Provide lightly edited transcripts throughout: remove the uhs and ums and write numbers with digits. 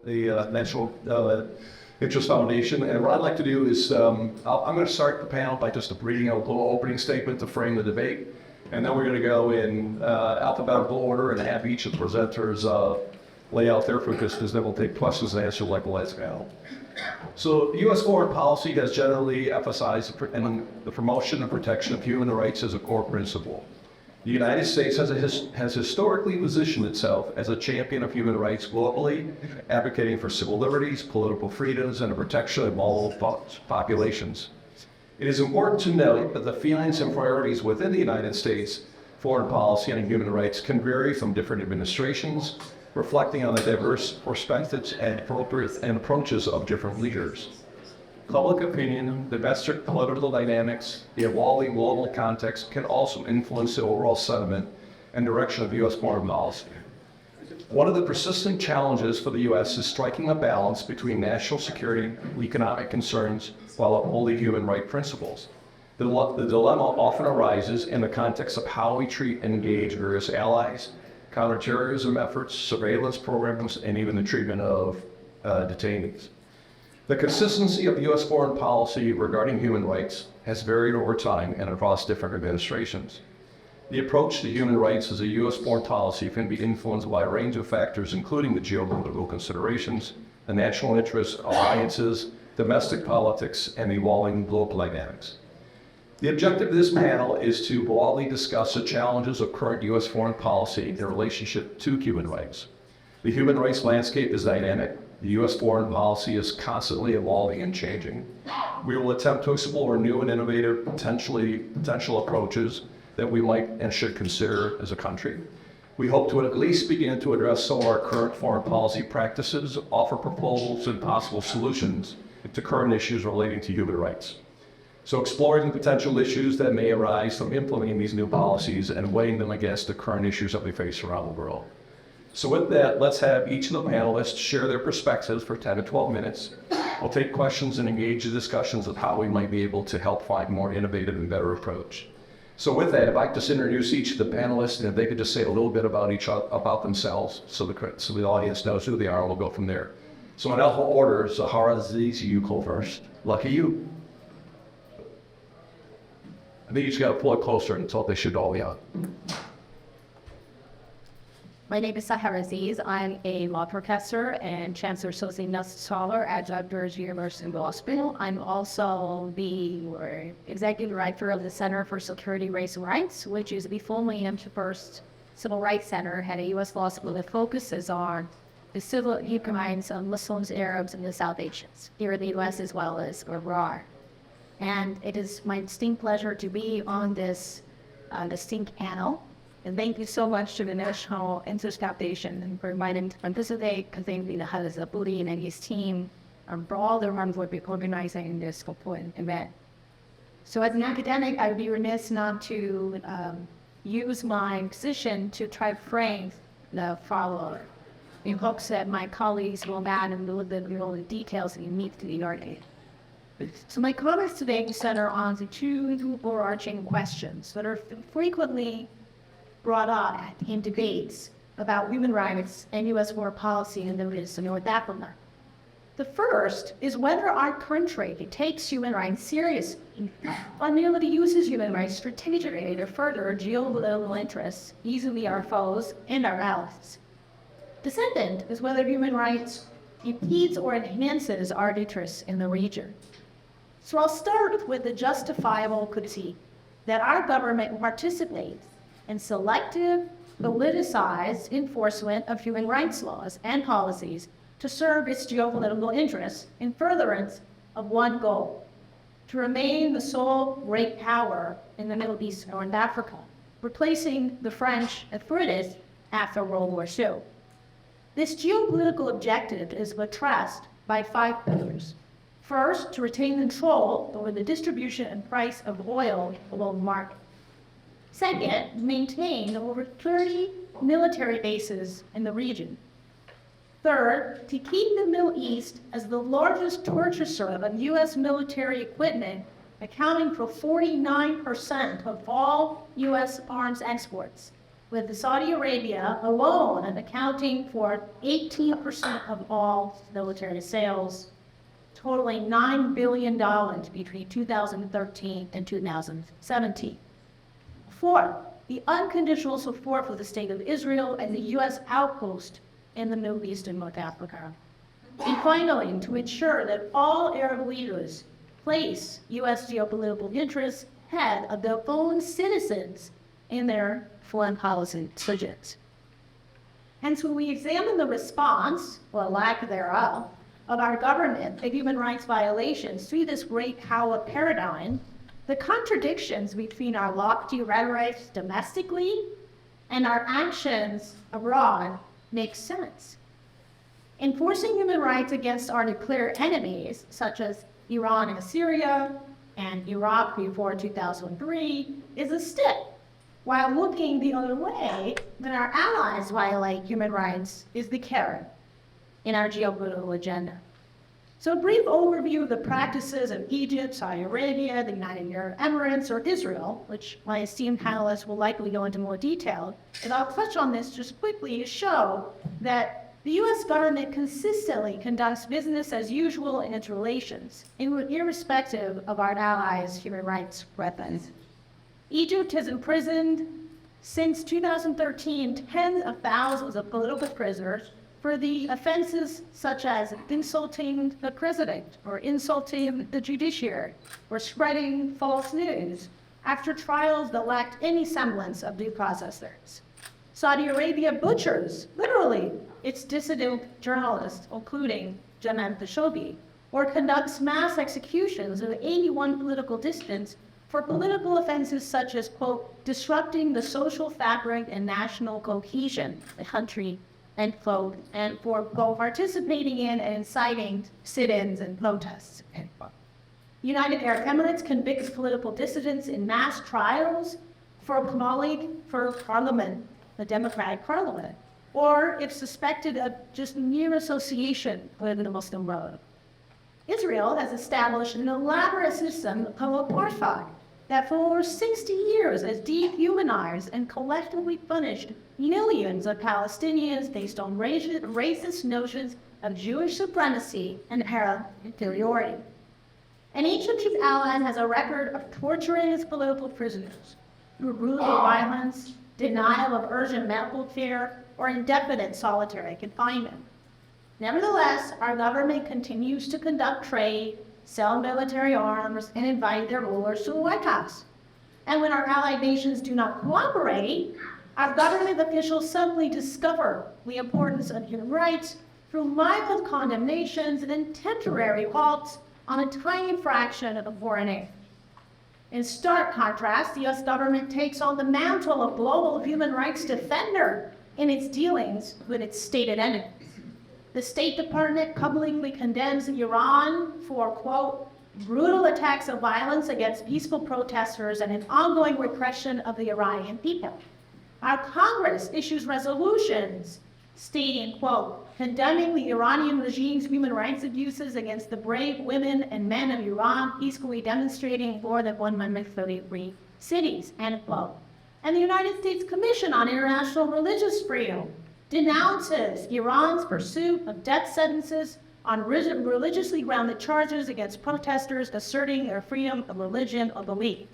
the National Interest Foundation. And what I'd like to do is I'm going to start the panel by just reading a little opening statement to frame the debate. And then we're going to go in alphabetical order and have each of the presenters lay out their focus, because then we'll take questions and answers like the last panel. So U.S. foreign policy has generally emphasized the promotion and protection of human rights as a core principle. The United States has historically positioned itself as a champion of human rights globally, advocating for civil liberties, political freedoms, and the protection of vulnerable populations. It is important to note that the feelings and priorities within the United States foreign policy on human rights can vary from different administrations, reflecting on the diverse perspectives and approaches of different leaders. Public opinion, domestic political dynamics, the evolving global context can also influence the overall sentiment and direction of U.S. foreign policy. One of the persistent challenges for the U.S. is striking a balance between national security and economic concerns while upholding human rights principles. The dilemma often arises in the context of how we treat and engage various allies, counterterrorism efforts, surveillance programs, and even the treatment of detainees. The consistency of U.S. foreign policy regarding human rights has varied over time and across different administrations. The approach to human rights as a U.S. foreign policy can be influenced by a range of factors, including the geopolitical considerations, the national interests, alliances, domestic politics, and evolving global dynamics. The objective of this panel is to broadly discuss the challenges of current U.S. foreign policy in relationship to human rights. The human rights landscape is dynamic. The U.S. foreign policy is constantly evolving and changing. We will attempt to explore new and innovative potential approaches that we might and should consider as a country. We hope to at least begin to address some of our current foreign policy practices, offer proposals and possible solutions to current issues relating to human rights. So exploring the potential issues that may arise from implementing these new policies and weighing them against the current issues that we face around the world. So with that, let's have each of the panelists share their perspectives for 10 to 12 minutes. We'll take questions and engage in discussions of how we might be able to help find a more innovative and better approach. So with that, I'd like to introduce each of the panelists, and if they could just say a little bit about themselves so the audience knows who they are, and we'll go from there. So in alpha order, Sahar Aziz, you go first. Lucky you. I think you just got to pull it closer and talk. They should all be out. My name is Sahar Aziz. I'm a law professor and Chancellor Associate Scholar at Rutgers University Hospital. I'm also the executive director of the Center for Security, Race, and Rights, which is the formerly first civil rights center at a U.S. law school that focuses on the civil human rights of Muslims, Arabs, and the South Asians here in the U.S. as well as abroad. And it is my distinct pleasure to be on this distinct panel. And thank you so much to the National Interest Foundation for inviting me to participate, and thank you to Sahar Aziz and his team for all their hard work in organizing this important event. So as an academic, I would be remiss not to use my position to try to frame the follow-up in hopes that my colleagues will add a little bit more details and meet to the argument. So my comments today center on the two overarching questions that are frequently brought up in debates about human rights and U.S. foreign policy in the Middle East and North Africa. The first is whether our country takes human rights seriously, or merely uses human rights strategically to further geopolitical interests, vis-a-vis our foes and our allies. The second is whether human rights impedes or enhances our interests in the region. So I'll start with the justifiable critique that our government participates in selective, politicized enforcement of human rights laws and policies to serve its geopolitical interests in furtherance of one goal: to remain the sole great power in the Middle East and North Africa, replacing the French and British after World War II. This geopolitical objective is addressed by 5 pillars. First, to retain control over the distribution and price of oil in the global market. Second, maintain over 30 military bases in the region. Third, to keep the Middle East as the largest purchaser of U.S. military equipment, accounting for 49% of all U.S. arms exports. with Saudi Arabia alone accounting for 18% of all military sales, totaling $9 billion between 2013 and 2017. Fourth, the unconditional support for the State of Israel and the U.S. outpost in the Middle East and North Africa. And finally, to ensure that all Arab leaders place U.S. geopolitical interests ahead of their own citizens in their foreign policy decisions. Hence, when we examine the response, or lack thereof, of our government to human rights violations through this great power paradigm, the contradictions between our lofty rhetoric domestically and our actions abroad make sense. Enforcing human rights against our declared enemies, such as Iran and Syria and Iraq before 2003, is a stick, while looking the other way when our allies violate human rights is the carrot in our geopolitical agenda. So a brief overview of the practices of Egypt, Saudi Arabia, the United Arab Emirates, or Israel, which my esteemed panelists will likely go into more detail, and I'll touch on this just quickly to show that the U.S. government consistently conducts business as usual in its relations, irrespective of our allies' human rights weapons. Egypt has imprisoned, since 2013, tens of thousands of political prisoners for the offenses such as insulting the president, or insulting the judiciary, or spreading false news after trials that lacked any semblance of due process there. Saudi Arabia butchers, literally, its dissident journalists, including Jamal Khashoggi, or conducts mass executions of 81 political dissidents for political offenses such as, quote, disrupting the social fabric and national cohesion of the country, end quote, and for participating in and inciting sit-ins and protests, end quote. United Arab Emirates convicts political dissidents in mass trials for calling for parliament, the democratic parliament, or if suspected of just mere association with the Muslim world. Israel has established an elaborate system of apartheid that for over 60 years has dehumanized and collectively punished millions of Palestinians based on racist notions of Jewish supremacy and Arab inferiority. And each of these allies has a record of torturing its political prisoners through brutal violence, denial of urgent medical care, or indefinite solitary confinement. Nevertheless, our government continues to conduct trade, sell military arms, and invite their rulers to the White House. And when our allied nations do not cooperate, our government officials suddenly discover the importance of human rights through mild condemnations and then temporary halts on a tiny fraction of the foreign aid. In stark contrast, the U.S. government takes on the mantle of global human rights defender in its dealings with its stated enemies. The State Department publicly condemns Iran for, quote, brutal attacks of violence against peaceful protesters and an ongoing repression of the Iranian people. Our Congress issues resolutions stating, quote, condemning the Iranian regime's human rights abuses against the brave women and men of Iran peacefully demonstrating in more than 133 cities, end quote. And the United States Commission on International Religious Freedom denounces Iran's pursuit of death sentences on religiously grounded charges against protesters asserting their freedom of religion or belief.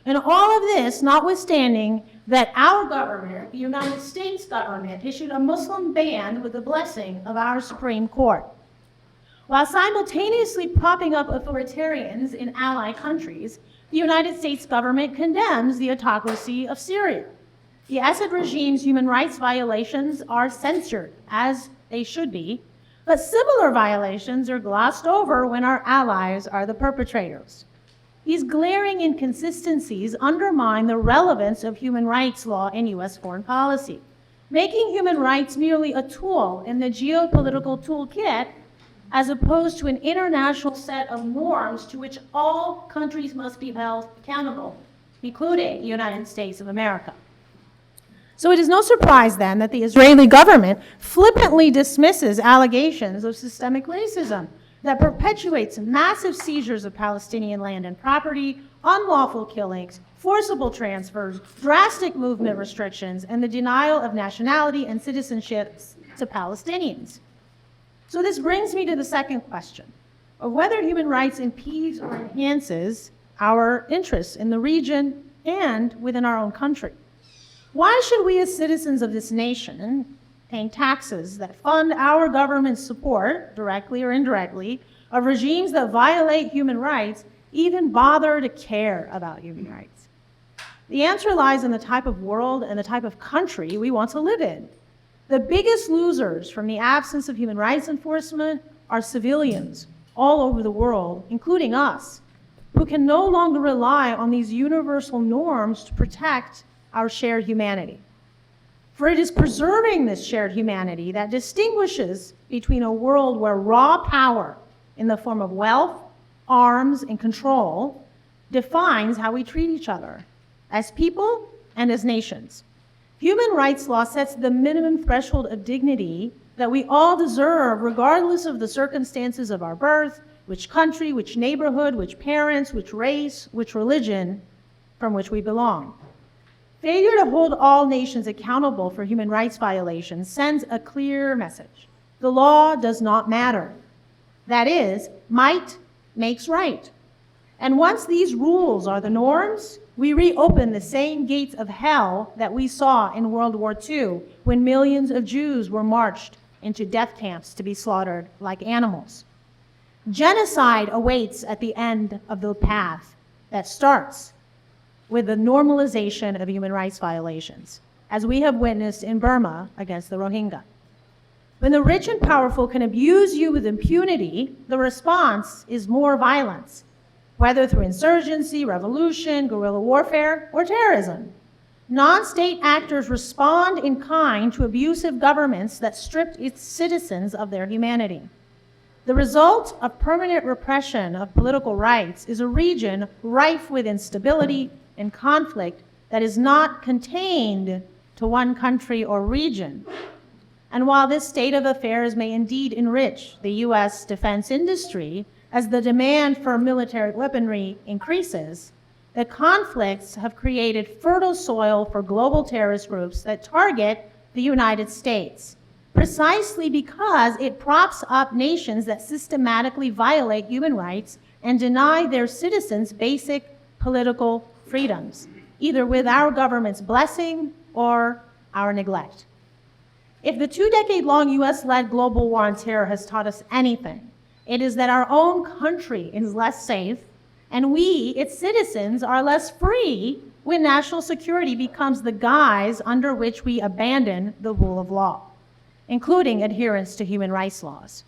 And all of this notwithstanding that our government, the United States government, issued a Muslim ban with the blessing of our Supreme Court. While simultaneously propping up authoritarians in allied countries, the United States government condemns the autocracy of Syria. The Assad regime's human rights violations are censored, as they should be, but similar violations are glossed over when our allies are the perpetrators. These glaring inconsistencies undermine the relevance of human rights law in U.S. foreign policy, making human rights merely a tool in the geopolitical toolkit as opposed to an international set of norms to which all countries must be held accountable, including the United States of America. So it is no surprise then that the Israeli government flippantly dismisses allegations of systemic racism, that perpetuates massive seizures of Palestinian land and property, unlawful killings, forcible transfers, drastic movement restrictions, and the denial of nationality and citizenship to Palestinians. So this brings me to the second question of whether human rights impedes or enhances our interests in the region and within our own country. Why should we as citizens of this nation, paying taxes that fund our government's support, directly or indirectly, of regimes that violate human rights, even bother to care about human rights? The answer lies in the type of world and the type of country we want to live in. The biggest losers from the absence of human rights enforcement are civilians all over the world, including us, who can no longer rely on these universal norms to protect our shared humanity. For it is preserving this shared humanity that distinguishes between a world where raw power in the form of wealth, arms, and control defines how we treat each other as people and as nations. Human rights law sets the minimum threshold of dignity that we all deserve, regardless of the circumstances of our birth, which country, which neighborhood, which parents, which race, which religion from which we belong. Failure to hold all nations accountable for human rights violations sends a clear message. The law does not matter. That is, might makes right. And once these rules are the norms, we reopen the same gates of hell that we saw in World War II when millions of Jews were marched into death camps to be slaughtered like animals. Genocide awaits at the end of the path that starts with the normalization of human rights violations, as we have witnessed in Burma against the Rohingya. When the rich and powerful can abuse you with impunity, the response is more violence, whether through insurgency, revolution, guerrilla warfare, or terrorism. Non-state actors respond in kind to abusive governments that stripped its citizens of their humanity. The result of permanent repression of political rights is a region rife with instability and conflict that is not contained to one country or region. And while this state of affairs may indeed enrich the U.S. defense industry as the demand for military weaponry increases, the conflicts have created fertile soil for global terrorist groups that target the United States, precisely because it props up nations that systematically violate human rights and deny their citizens basic political freedoms, either with our government's blessing or our neglect. If the 2-decade-long US-led global war on terror has taught us anything, it is that our own country is less safe and we, its citizens, are less free when national security becomes the guise under which we abandon the rule of law, including adherence to human rights laws.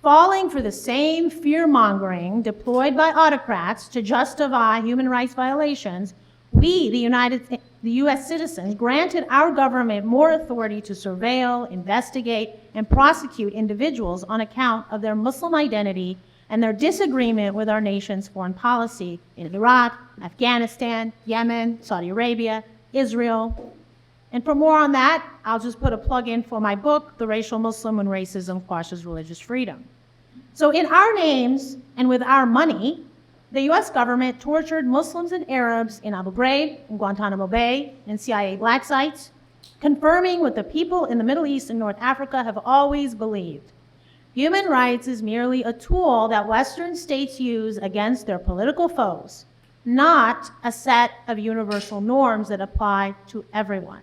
Falling for the same fear-mongering deployed by autocrats to justify human rights violations, we, the U.S. citizens, granted our government more authority to surveil, investigate, and prosecute individuals on account of their Muslim identity and their disagreement with our nation's foreign policy in Iraq, Afghanistan, Yemen, Saudi Arabia, Israel. And for more on that, I'll just put a plug in for my book, The Racial Muslim When Racism Quashes Religious Freedom. So in our names and with our money, the US government tortured Muslims and Arabs in Abu Ghraib, in Guantanamo Bay, and CIA black sites, confirming what the people in the Middle East and North Africa have always believed. Human rights is merely a tool that Western states use against their political foes, not a set of universal norms that apply to everyone.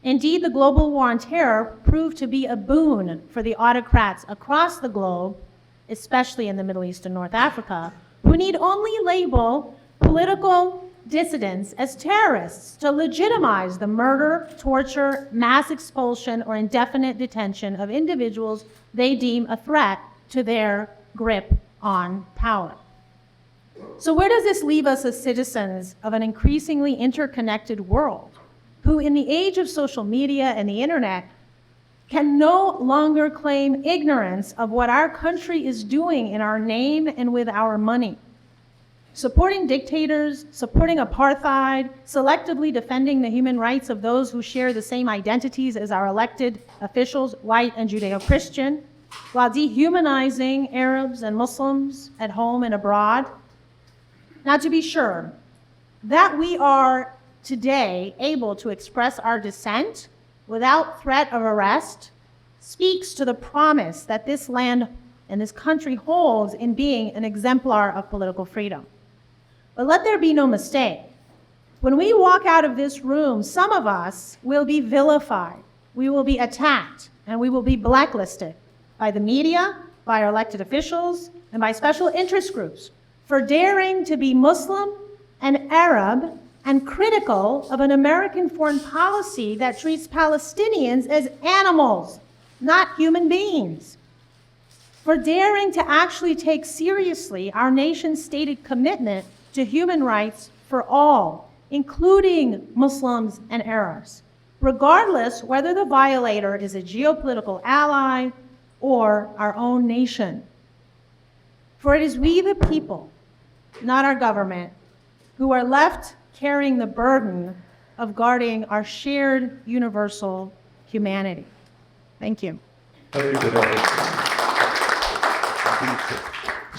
Indeed, the global war on terror proved to be a boon for the autocrats across the globe, especially in the Middle East and North Africa, who need only label political dissidents as terrorists to legitimize the murder, torture, mass expulsion, or indefinite detention of individuals they deem a threat to their grip on power. So where does this leave us as citizens of an increasingly interconnected world, who in the age of social media and the internet can no longer claim ignorance of what our country is doing in our name and with our money? Supporting dictators, supporting apartheid, selectively defending the human rights of those who share the same identities as our elected officials, white and Judeo-Christian, while dehumanizing Arabs and Muslims at home and abroad. Now, to be sure, that we are today able to express our dissent without threat of arrest speaks to the promise that this land and this country holds in being an exemplar of political freedom. But let there be no mistake. When we walk out of this room, some of us will be vilified, we will be attacked, and we will be blacklisted by the media, by our elected officials, and by special interest groups for daring to be Muslim and Arab and critical of an American foreign policy that treats Palestinians as animals, not human beings. For daring to actually take seriously our nation's stated commitment to human rights for all, including Muslims and Arabs, regardless whether the violator is a geopolitical ally or our own nation. For it is we the people, not our government, who are left carrying the burden of guarding our shared universal humanity. Thank you. Very good.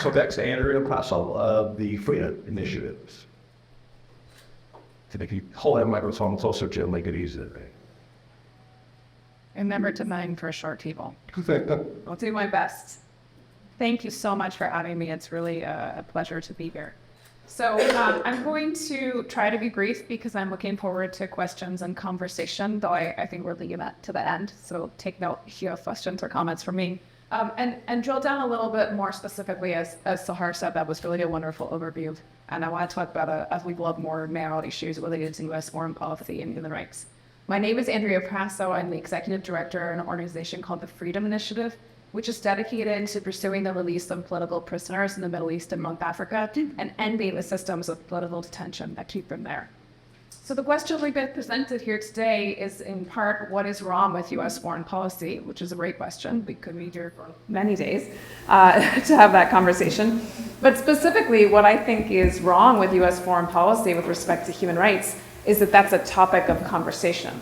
So back to Andrea Prasow of the Freedom Initiatives. To make you hold that microphone closer to make it easier. Remember to mind for a short table. I'll do my best. Thank you so much for having me. It's really a pleasure to be here. So I'm going to try to be brief because I'm looking forward to questions and conversation, though I think we're leaving that to the end. So take note if you have questions or comments from me. And drill down a little bit more specifically, as Sahar said, that was really a wonderful overview. And I want to talk about, as we love more narrow issues related to U.S. foreign policy and human rights. My name is Andrea Prasow. I'm the executive director of an organization called the Freedom Initiative, which is dedicated to pursuing the release of political prisoners in the Middle East and North Africa and ending the systems of political detention that keep them there. So the question we've been presented here today is in part, what is wrong with U.S. foreign policy, which is a great question. We could be here for many days to have that conversation. But specifically, what I think is wrong with U.S. foreign policy with respect to human rights is that that's a topic of conversation.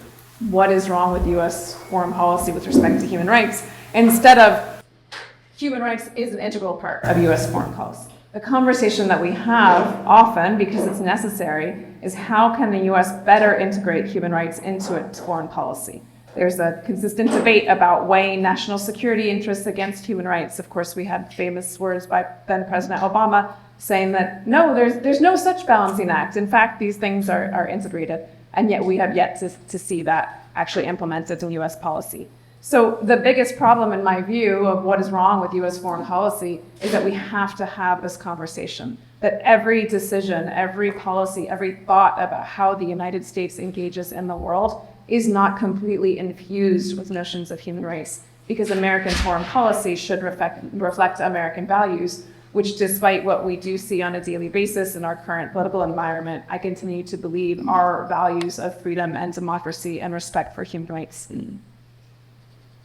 What is wrong with U.S. foreign policy with respect to human rights? Instead of human rights is an integral part of U.S. foreign policy. The conversation that we have often, because it's necessary, is how can the U.S. better integrate human rights into its foreign policy? There's a consistent debate about weighing national security interests against human rights. Of course, we had famous words by then President Obama saying that, no, there's no such balancing act. In fact, these things are integrated, and yet we have yet to see that actually implemented in U.S. policy. So the biggest problem, in my view, of what is wrong with U.S. foreign policy is that we have to have this conversation, that every decision, every policy, every thought about how the United States engages in the world is not completely infused with notions of human rights, because American foreign policy should reflect American values, which, despite what we do see on a daily basis in our current political environment, I continue to believe are values of freedom and democracy and respect for human rights.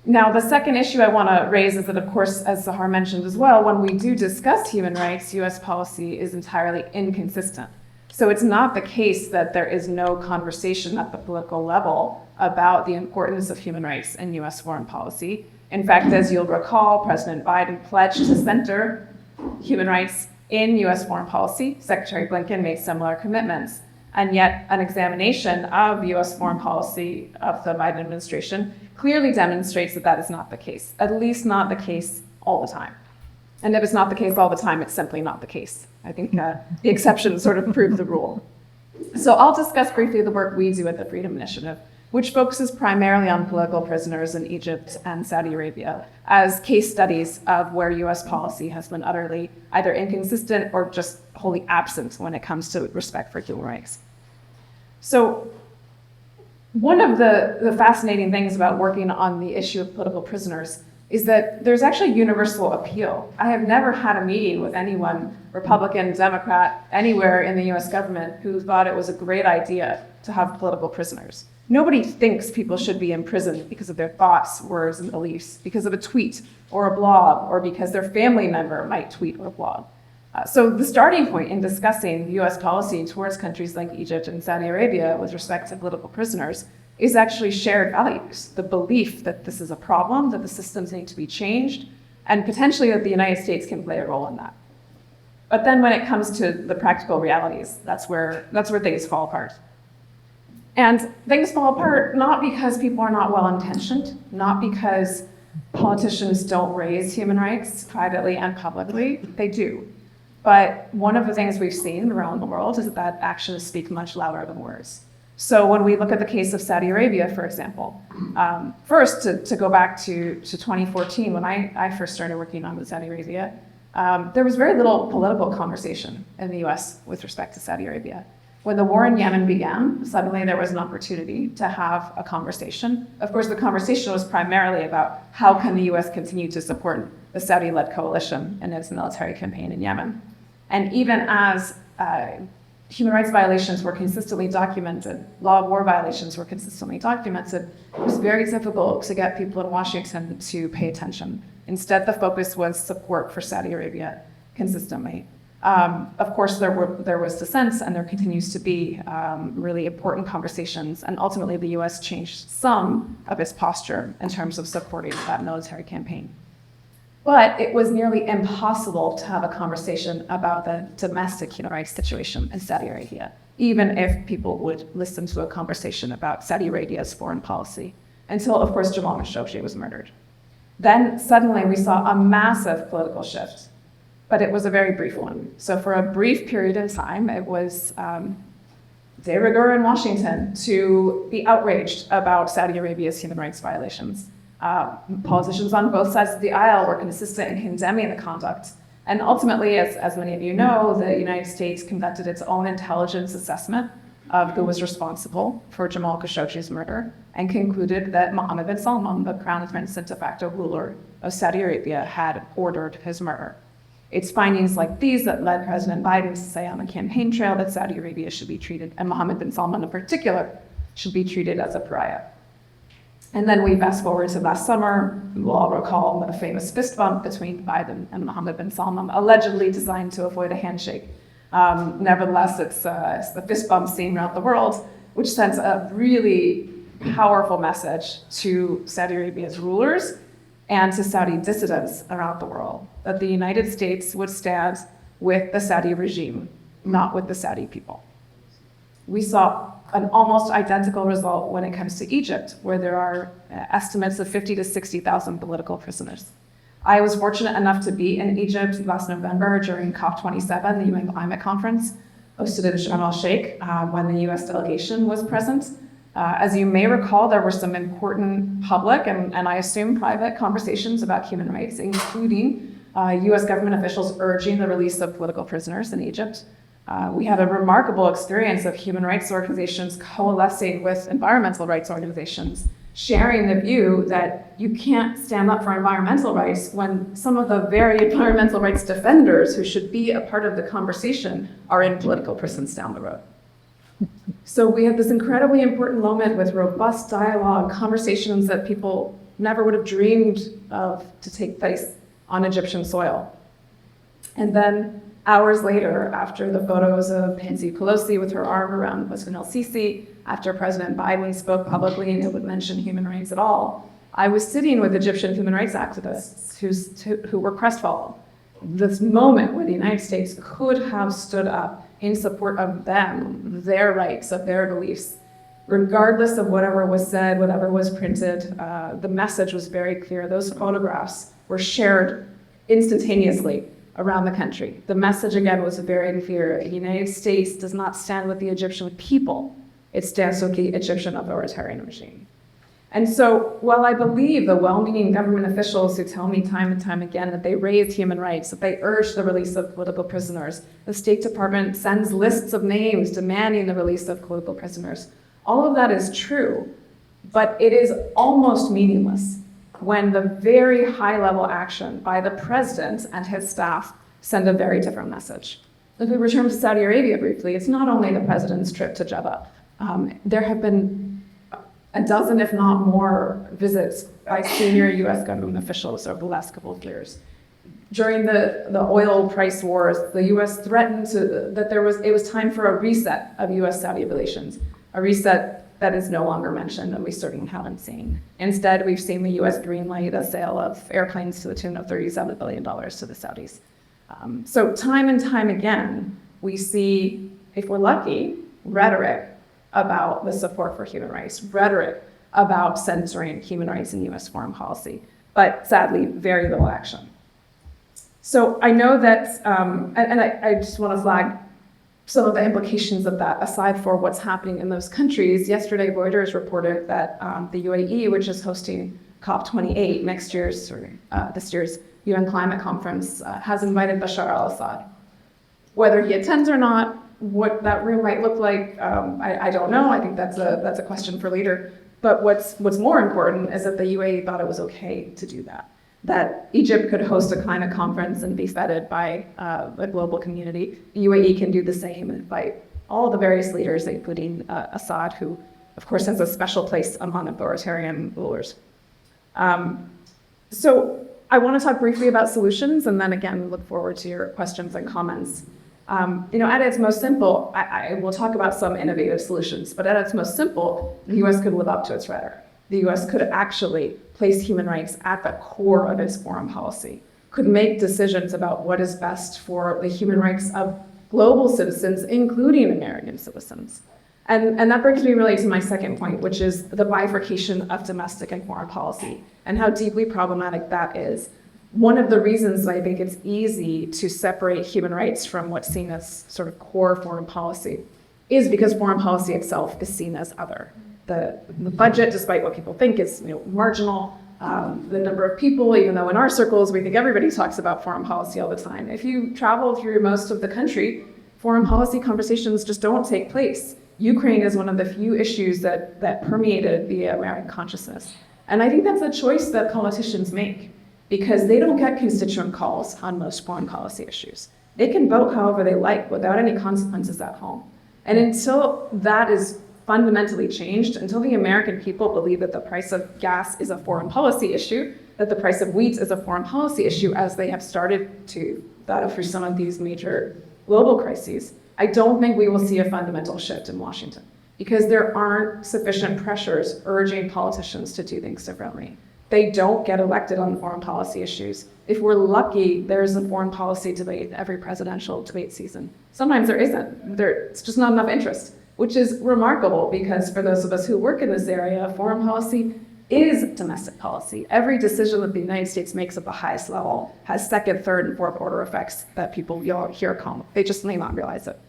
Now, the second issue I want to raise is that, of course, as Sahar mentioned as well, when we do discuss human rights, U.S. policy is entirely inconsistent. So it's not the case that there is no conversation at the political level about the importance of human rights in U.S. foreign policy. In fact, as you'll recall, President Biden pledged to center human rights in U.S. foreign policy. Secretary Blinken made similar commitments. And yet an examination of U.S. foreign policy of the Biden administration clearly demonstrates that that is not the case, at least not the case all the time. And if it's not the case all the time, it's simply not the case. I think the exceptions sort of prove the rule. So I'll discuss briefly the work we do at the Freedom Initiative, which focuses primarily on political prisoners in Egypt and Saudi Arabia as case studies of where U.S. policy has been utterly either inconsistent or just wholly absent when it comes to respect for human rights. So one of the fascinating things about working on the issue of political prisoners is that there's actually universal appeal. I have never had a meeting with anyone, Republican, Democrat, anywhere in the US government, who thought it was a great idea to have political prisoners. Nobody thinks people should be imprisoned because of their thoughts, words, and beliefs, because of a tweet or a blog, or because their family member might tweet or blog. So the starting point in discussing US policy towards countries like Egypt and Saudi Arabia with respect to political prisoners is actually shared values, the belief that this is a problem, that the systems need to be changed, and potentially that the United States can play a role in that. But then when it comes to the practical realities, that's where things fall apart. And things fall apart not because people are not well-intentioned, not because politicians don't raise human rights privately and publicly. They do. But one of the things we've seen around the world is that actions speak much louder than words. So when we look at the case of Saudi Arabia, for example, first to go back to 2014, when I first started working on Saudi Arabia, there was very little political conversation in the US with respect to Saudi Arabia. When the war in Yemen began, suddenly there was an opportunity to have a conversation. Of course, the conversation was primarily about how can the US continue to support the Saudi-led coalition in its military campaign in Yemen. And even as human rights violations were consistently documented, law of war violations were consistently documented, it was very difficult to get people in Washington to pay attention. Instead, the focus was support for Saudi Arabia consistently. Of course, there was dissent, and there continues to be really important conversations, and ultimately the US changed some of its posture in terms of supporting that military campaign. But it was nearly impossible to have a conversation about the domestic human rights situation in Saudi Arabia, even if people would listen to a conversation about Saudi Arabia's foreign policy, until, of course, Jamal Khashoggi was murdered. Then suddenly we saw a massive political shift, but it was a very brief one. So for a brief period of time, it was de rigueur in Washington to be outraged about Saudi Arabia's human rights violations. Politicians on both sides of the aisle were consistent in condemning the conduct. And ultimately, as many of you know, the United States conducted its own intelligence assessment of who was responsible for Jamal Khashoggi's murder and concluded that Mohammed bin Salman, the crown prince and de facto ruler of Saudi Arabia, had ordered his murder. It's findings like these that led President Biden to say on the campaign trail that Saudi Arabia should be treated, and Mohammed bin Salman in particular, should be treated as a pariah. And then we fast forward to last summer. We'll all recall the famous fist bump between Biden and Mohammed bin Salman, allegedly designed to avoid a handshake. Nevertheless, it's the fist bump seen around the world, which sends a really powerful message to Saudi Arabia's rulers and to Saudi dissidents around the world, that the United States would stand with the Saudi regime, not with the Saudi people. We saw an almost identical result when it comes to Egypt, where there are estimates of 50 to 60,000 political prisoners. I was fortunate enough to be in Egypt last November during COP27, the UN Climate Conference, hosted in Sharm el-Sheikh when the US delegation was present. As you may recall, there were some important public and I assume private conversations about human rights, including US government officials urging the release of political prisoners in Egypt. We had a remarkable experience of human rights organizations coalescing with environmental rights organizations, sharing the view that you can't stand up for environmental rights when some of the very environmental rights defenders who should be a part of the conversation are in political prisons down the road. So we had this incredibly important moment with robust dialogue, conversations that people never would have dreamed of to take place on Egyptian soil. And then hours later, after the photos of Nancy Pelosi with her arm around President el-Sisi, after President Biden spoke publicly and it would mention human rights at all, I was sitting with Egyptian human rights activists who were crestfallen. This moment where the United States could have stood up in support of them, their rights, of their beliefs, regardless of whatever was said, whatever was printed, the message was very clear. Those photographs were shared instantaneously around the country. The message, again, was very clear. The United States does not stand with the Egyptian people. It stands with the Egyptian authoritarian regime. And so while I believe the well-meaning government officials who tell me time and time again that they raise human rights, that they urge the release of political prisoners, the State Department sends lists of names demanding the release of political prisoners, all of that is true, but it is almost meaningless when the very high-level action by the president and his staff send a very different message. If we return to Saudi Arabia briefly, it's not only the president's trip to Jeddah. There have been a dozen, if not more, visits by senior US government officials over the last couple of years. During the oil price wars, the US threatened that it was time for a reset of US-Saudi relations, a reset that is no longer mentioned, and we certainly haven't seen. Instead, we've seen the U.S. greenlight a sale of airplanes to the tune of $37 billion to the Saudis. So time and time again, we see, if we're lucky, rhetoric about the support for human rights, rhetoric about censoring human rights in U.S. foreign policy, but sadly, very little action. So I know that, and I just want to flag some of the implications of that, aside for what's happening in those countries. Yesterday, Reuters reported that the UAE, which is hosting COP28, this year's UN climate conference, has invited Bashar al-Assad. Whether he attends or not, what that room might look like, I don't know. I think that's a question for later. But what's more important is that the UAE thought it was okay to do that. That Egypt could host a climate conference and be feted by a global community. The UAE can do the same and invite all the various leaders, including Assad, who, of course, has a special place among authoritarian rulers. So I want to talk briefly about solutions, and then again, look forward to your questions and comments. At its most simple, I will talk about some innovative solutions, but at its most simple, the U.S. could live up to its rhetoric. The U.S. could actually place human rights at the core of its foreign policy, could make decisions about what is best for the human rights of global citizens, including American citizens. And that brings me really to my second point, which is the bifurcation of domestic and foreign policy and how deeply problematic that is. One of the reasons I think it's easy to separate human rights from what's seen as sort of core foreign policy is because foreign policy itself is seen as other. The budget, despite what people think, is marginal. The number of people, even though in our circles we think everybody talks about foreign policy all the time. If you travel through most of the country, foreign policy conversations just don't take place. Ukraine is one of the few issues that permeated the American consciousness. And I think that's a choice that politicians make because they don't get constituent calls on most foreign policy issues. They can vote however they like without any consequences at home. And until that is fundamentally changed, until the American people believe that the price of gas is a foreign policy issue, that the price of wheat is a foreign policy issue, as they have started to for some of these major global crises, I don't think we will see a fundamental shift in Washington because there aren't sufficient pressures urging politicians to do things differently. They don't get elected on foreign policy issues. If we're lucky, there's a foreign policy debate every presidential debate season. Sometimes there isn't. It's just not enough interest, which is remarkable because for those of us who work in this area, foreign policy is domestic policy. Every decision that the United States makes at the highest level has second, third, and fourth order effects that people hear come. They just may not realize it.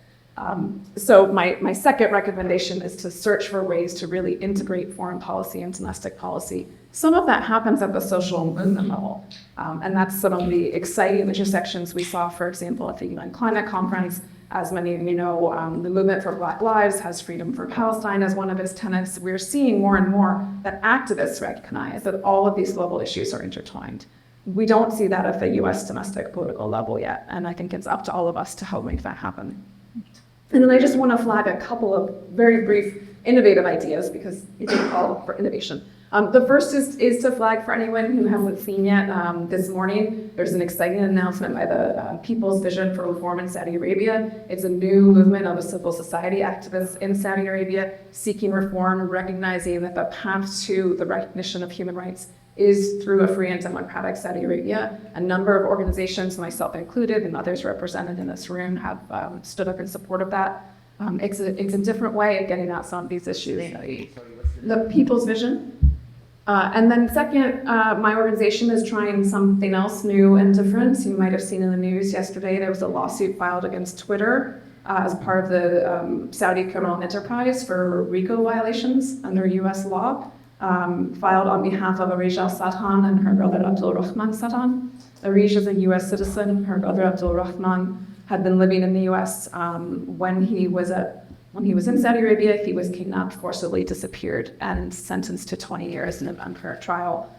So my second recommendation is to search for ways to really integrate foreign policy and domestic policy. Some of that happens at the social movement level. And that's some of the exciting intersections we saw, for example, at the UN Climate Conference. As many of you know, the movement for Black Lives has freedom for Palestine as one of its tenets. We're seeing more and more that activists recognize that all of these global issues are intertwined. We don't see that at the US domestic political level yet, and I think it's up to all of us to help make that happen. And then I just want to flag a couple of very brief innovative ideas because it didn't call for innovation. The first is to flag for anyone who hasn't seen yet. This morning, there's an exciting announcement by the People's Vision for Reform in Saudi Arabia. It's a new movement of civil society activists in Saudi Arabia seeking reform, recognizing that the path to the recognition of human rights is through a free and democratic Saudi Arabia. A number of organizations, myself included, and others represented in this room have stood up in support of that. It's a different way of getting at some of these issues. The People's Vision. And then second, my organization is trying something else new and different. You might have seen in the news yesterday, there was a lawsuit filed against Twitter as part of the Saudi criminal enterprise for RICO violations under US law, filed on behalf of Arish al-Sadhan and her brother Abdul Rahman Sadhan. Arish is a US citizen. Her brother Abdul Rahman had been living in the US when he was in Saudi Arabia. He was kidnapped, forcibly disappeared, and sentenced to 20 years in an unfair trial.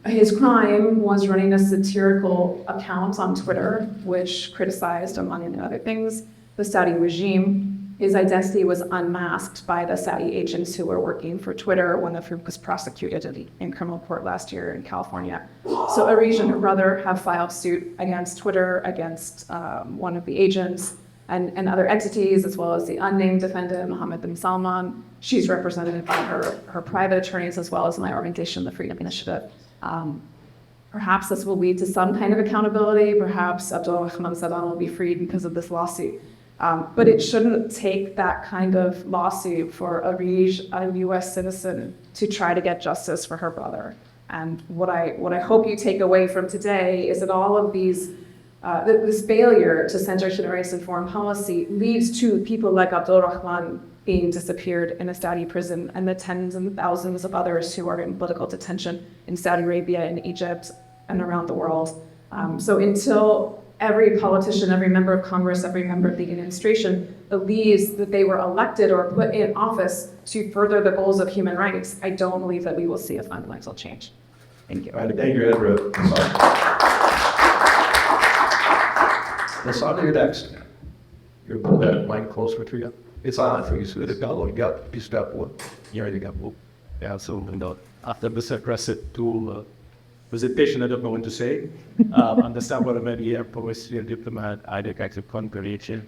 His crime was running a satirical account on Twitter, which criticized, among other things, the Saudi regime. His identity was unmasked by the Saudi agents who were working for Twitter, one of whom was prosecuted in criminal court last year in California. So Arish and her brother have filed suit against Twitter, against one of the agents. and other entities, as well as the unnamed defendant, Mohammed bin Salman. She's represented by her private attorneys, as well as my organization, the Freedom Initiative. Perhaps this will lead to some kind of accountability. Perhaps Abdulrahman Sadan will be freed because of this lawsuit. But it shouldn't take that kind of lawsuit for a U.S. citizen to try to get justice for her brother. And what I hope you take away from today is that all of these, this failure to center generation foreign policy leads to people like Abdulrahman being disappeared in a Saudi prison, and the tens and thousands of others who are in political detention in Saudi Arabia, in Egypt, and around the world. So until every politician, every member of Congress, every member of the administration believes that they were elected or put in office to further the goals of human rights, I don't believe that we will see a fundamental change. Thank you. All right, thank you, Andrea. Bassam, you're next. You're put that mic closer to you. It's on for you, so it's got you got you step one. You already got one. Yeah, so after this aggressive tool presentation, I don't know what to say. Understand what I meant here, policy and diplomat, identity cooperation.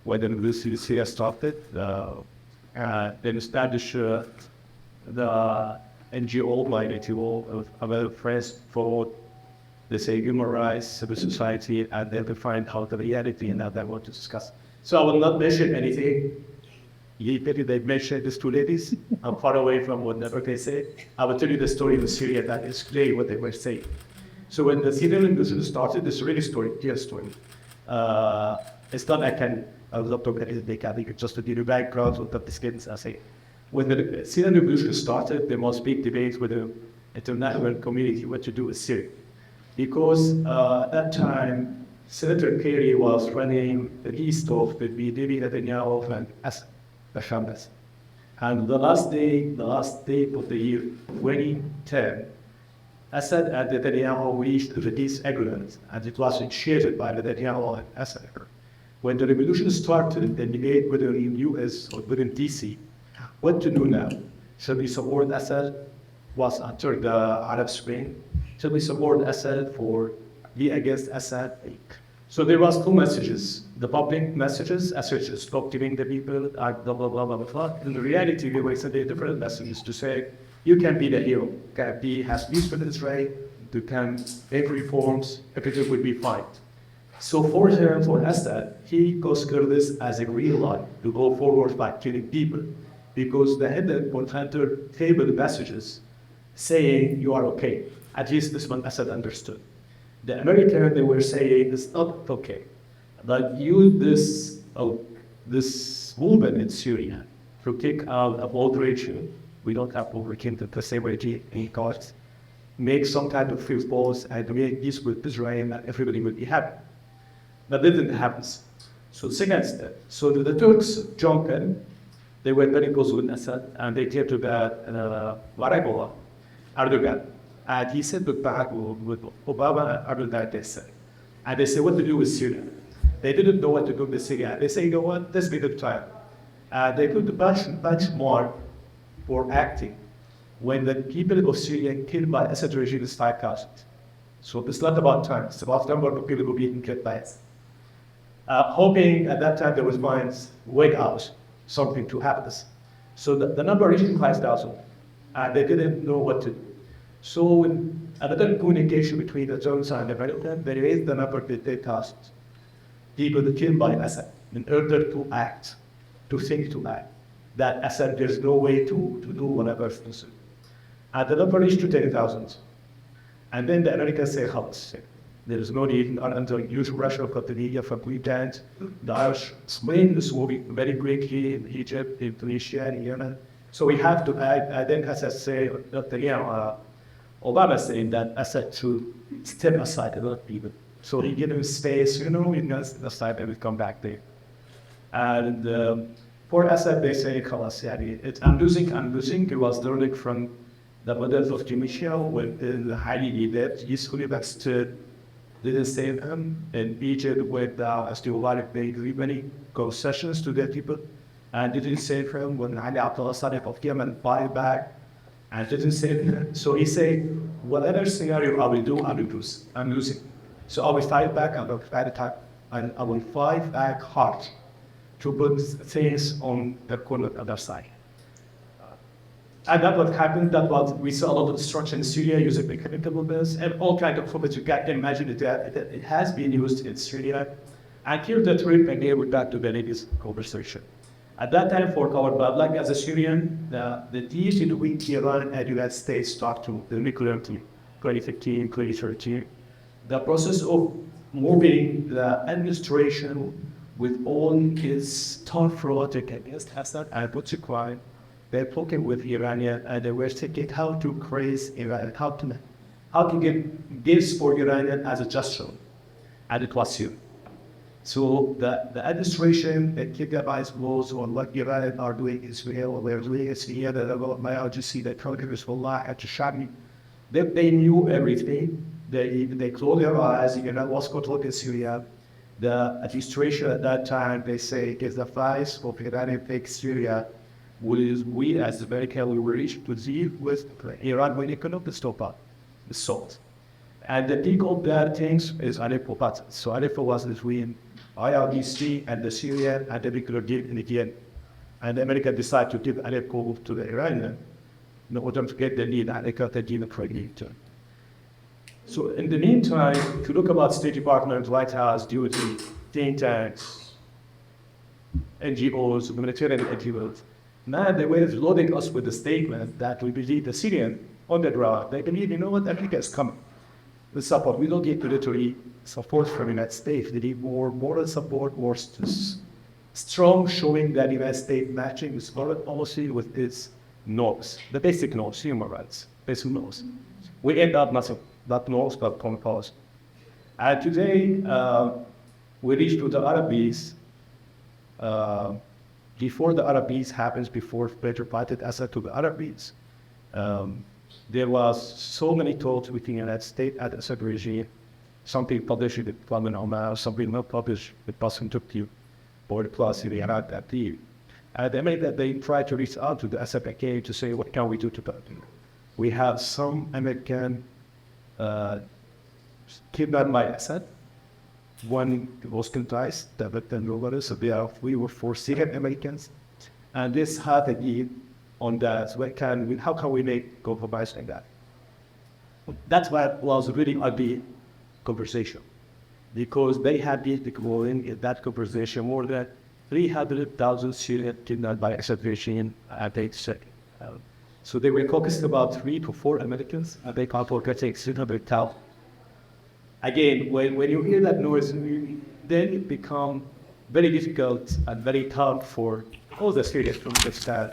When the UCC started, then establish the NGO, my NGO, of a friends for they say human rights, civil society, and then to find out the reality and that I want to discuss. So I will not mention anything. They mentioned these two ladies. I'm far away from whatever they say. I will tell you the story of Syria that is clear what they were saying. So when the Syrian invasion started, this really story, clear story. It's not I was not talking about it, I think it's just to do the background of the skins, I say. When the Syrian revolution started, there was big debates with the international community what to do with Syria. Because at that time, Senator Kerry was running the east of the Bibi Netanyahu and Assad. And the last day of the year 2010, Assad and Netanyahu reached the peace agreement, and it was initiated by Netanyahu and Assad. When the revolution started, the debate whether in US or within DC, what to do now? Shall we support Assad? Was after the Arab Spring. Shall we support Assad for be against Assad? So there was two messages. The public messages, Assad should stop killing the people, blah, blah, blah, blah, blah. In reality, we were sending different messages to say, you can be the hero, can be, has peace with Israel, you can make reforms, everything will be fine. So for him, for Assad, he considered this as a green light to go forward by killing people, because the headed will enter table messages saying you are okay. At least this one Assad understood. The Americans, they were saying it's not okay. But use this movement in Syria to kick out a bold region. We don't have to overcome the same regime in courts. Make some kind of free balls and make peace with Israel and everybody will be happy. That didn't happen. So second step. So the Turks jumped in. They were very close with Assad and they came to Erdogan. And he said with Obama and Erdogan, they said. And they said what to do with Syria. They didn't know what to do with Syria. They say, you know what, this be the time. They put a bunch more for acting when the people of Syria killed by Assad regime is 5,000. So it's not about time, it's about the number of people who are being killed by it. Hoping at that time there was minds, wait out, something to happen. So the number reached 5,000, and they didn't know what to do. So in another communication between the Jones and the American, they raised the number to 10,000 people killed by Assad in order to act, to think to act. That Assad, there's no way to do whatever. And the number reached to 10,000. And then the Americans say, there is no need until use Russia for the media for pretend. The Irish explain this movie very quickly in Egypt, in Tunisia, in Yemen. So we have to add, and then as I say, Obama saying that Assad should step aside a lot of people. So he gave him space, he knows the side and will come back there. And for Assad, they say, I'm losing. He was learning from the models of Tunisia with the highly elite, usefully vested, didn't save him. In Egypt, went down as to a lot of many concessions to their people, and didn't save him when Ali Abdullah Saleh of Yemen fired back, and didn't save him. So he said, whatever scenario I will do, I will lose. I'm losing. So I will fight back, I will fight attack. and I will fight back hard to put things on the corner other side. And that's what happened. That was we saw a lot of destruction in Syria using the chemical weapons and all kinds of weapons. You can imagine that it has been used in Syria. And here the trip, and here we're back to the ladies' conversation. At that time, for our public as a Syrian, the deal between Iran and the United States started to the nuclear deal, 2015, 2013. The process of moving the administration with all its tough rhetoric against Assad and what's required, they're talking with Iranian and they were thinking how to praise Iran, how to give gifts for Iranian as a gesture, and it was here. So the administration that gives laws on what Iran are doing in Israel, or they're doing in Syria, I just see that Congress will lie at Shami. They knew everything. They closed their eyes. Iran was controlled in Syria. The administration at that time, they say, is the advice of Iran and take Syria. We as America will reach to deal with Iran when it cannot stop up the salt. And the peak of that things is Aleppo battle. So Aleppo was between IRGC and the Syrian and the nuclear deal in the end. And America decided to give Aleppo to the Iranian in order to get the lead and they got the deal pregnant. So in the meantime, if you look about State Department, White House, DOD, think tanks, NGOs, humanitarian NGOs, now they were loading us with the statement that we believe the Syrian on the ground. They believe, you know what, America is coming. The support. We don't get military support from the United States. They need more moral support, more strong showing that the United States matching its foreign policy with its norms, the basic norms, human rights, basic norms. We end up not norms, but foreign policy. And today, we reach to the Arabs. Before the Arabs happens, before Peter parted Assad to the Arabs, there was so many talks between the United States and the Assad regime. Some people published it with Radwan Masmoudi, some people not published with Bassam Barabandi, or the plus in the Iraq that deal. And they made that they tried to reach out to the Assad regime to say, what can we do to that? We have some American kidnapped by Assad. One was contained, so we were 4 Syrian Americans. And this had a deal on that. So how can we make compromise like that? That's why it was really ugly conversation. Because they had been going in that conversation more than 300,000 Syrians kidnapped by Assad regime at 8 seconds. So they were focused about 3 to 4 Americans, and they can't forget 600,000. Again, when you hear that noise, then it becomes very difficult and very tough for all the Syrians to understand.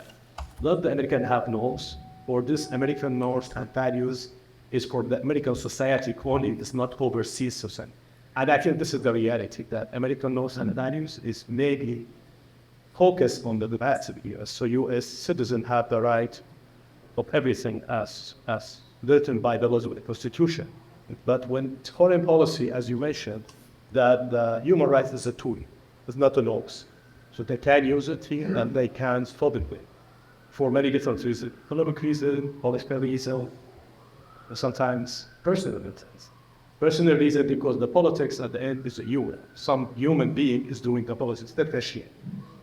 Not the American have norms, or this American norms and values is for the American society only, it's not overseas society. And I think this is the reality, that American norms and values is maybe focused on the rights of the US. So US citizens have the right of everything as written by the laws of the Constitution. But when foreign policy, as you mentioned, that the human rights is a tool, it's not a norms. So they can use it here and they can stop it with. For many different reasons, economic reasons, political reasons, sometimes personal reasons. Personal reason because the politics at the end is a human. Some human being is doing the politics, that's the shit.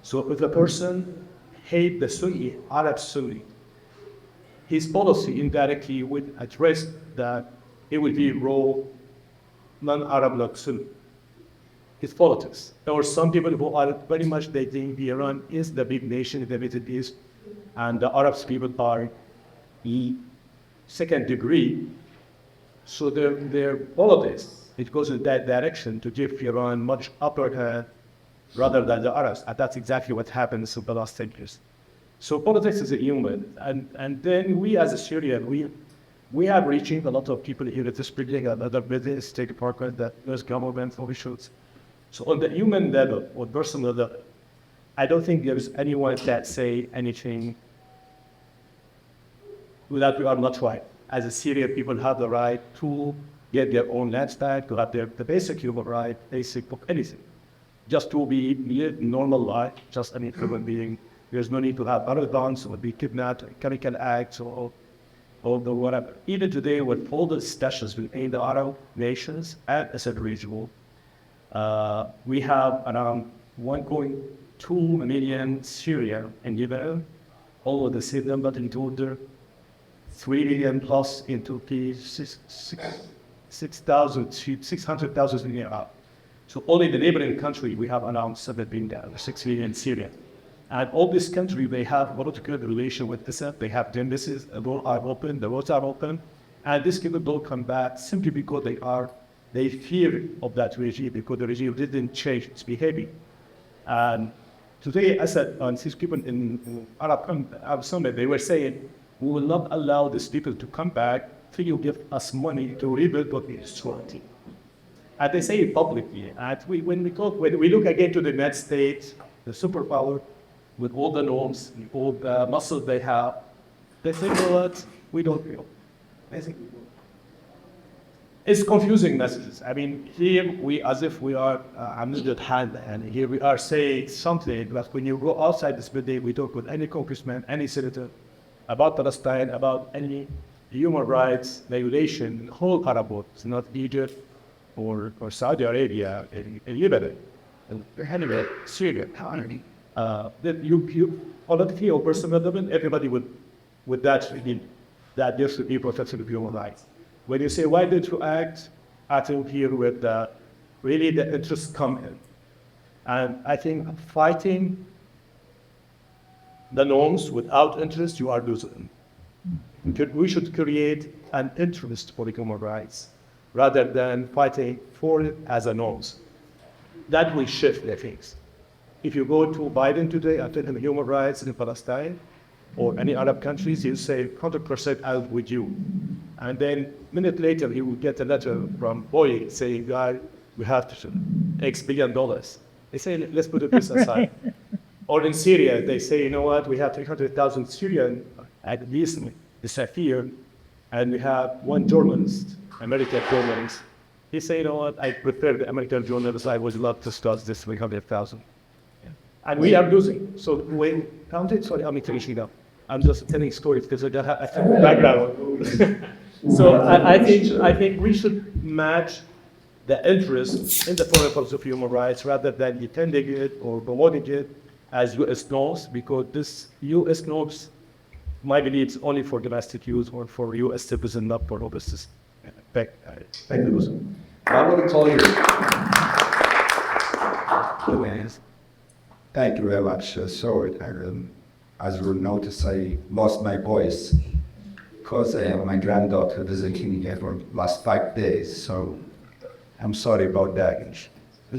So if a person hate the Sunni, Arab Sunni, his policy indirectly would address that it would be raw, non-Arab like Sunni. His politics. There are some people who are very much, they think Iran is the big nation in the Middle East, and the Arab people are second degree. So their politics, it goes in that direction to give Iran much upper hand rather than the Arabs. And that's exactly what happens in the last 10 years. So politics is a human. And then we as a Syrian, we are reaching a lot of people here at this building and other business, State Department, the US government officials. So on the human level, or personal level, I don't think there's anyone that say anything that we are not right. As a Syrian, people have the right to get their own lifestyle, to have the basic human right, basic of anything. Just to live normal life, just any human being. There's no need to have other guns or be kidnapped, chemical acts, or the whatever. Even today, with all the discussions between the Arab nations and Assad region, We have around 1.2 million Syrian in Lebanon, all of the same number in total, 3 million plus in Turkey, 600,000 in Iraq. So only the neighboring country, we have around 7 million, 6 million Syrian. And all this country, they have political relation with Assad. They have embassies, the roads are open. And these people don't come back simply because they fear of that regime, because the regime didn't change its behavior. And today, Assad and his people in Arab Summit, they were saying, we will not allow these people to come back till you give us money to rebuild what we destroyed. And they say it publicly. And when we look again to the United States, the superpower, with all the norms, all the muscles they have, they say, well, what? We don't feel. It's confusing messages. I mean, here as if we are Amnistad hand, and here we are saying something, but when you go outside this building, we talk with any congressman, any senator, about Palestine, about any human rights violation in the whole Arab world. It's not Egypt or Saudi Arabia, in Lebanon, and anyway, Syria. That you politically or personal level, everybody with that that gives to be protection of human rights. When you say, why did you act? I think here with really the interests come in. And I think fighting the norms without interest, you are losing. We should create an interest for human rights rather than fighting for it as a norms. That will shift the things. If you go to Biden today and tell him human rights in Palestine or any Arab countries, he'll say 100% out with you. And then a minute later, he will get a letter from Boeing saying, "Guy, we have to X billion dollars." They say, let's put this aside. Or in Syria, they say, you know what, we have 300,000 Syrians at least disappeared, and we have one journalist, American journalist. He said, you know what, I prefer the American journalist, I would love to start this 300,000. And we are losing. So when counted, sorry, I'm finishing up. I'm just telling stories because I don't have a background. So I think we should match the interest in the foreign policy of human rights rather than defending it or promoting it as U.S. norms, because this U.S. norms, my belief, is only for domestic use or for U.S. citizens, not for overseas. Thank you. I want to call you. Thank you very much. Sorry, as you will notice, I lost my voice because my granddaughter visiting me for the last 5 days. So I'm sorry about that.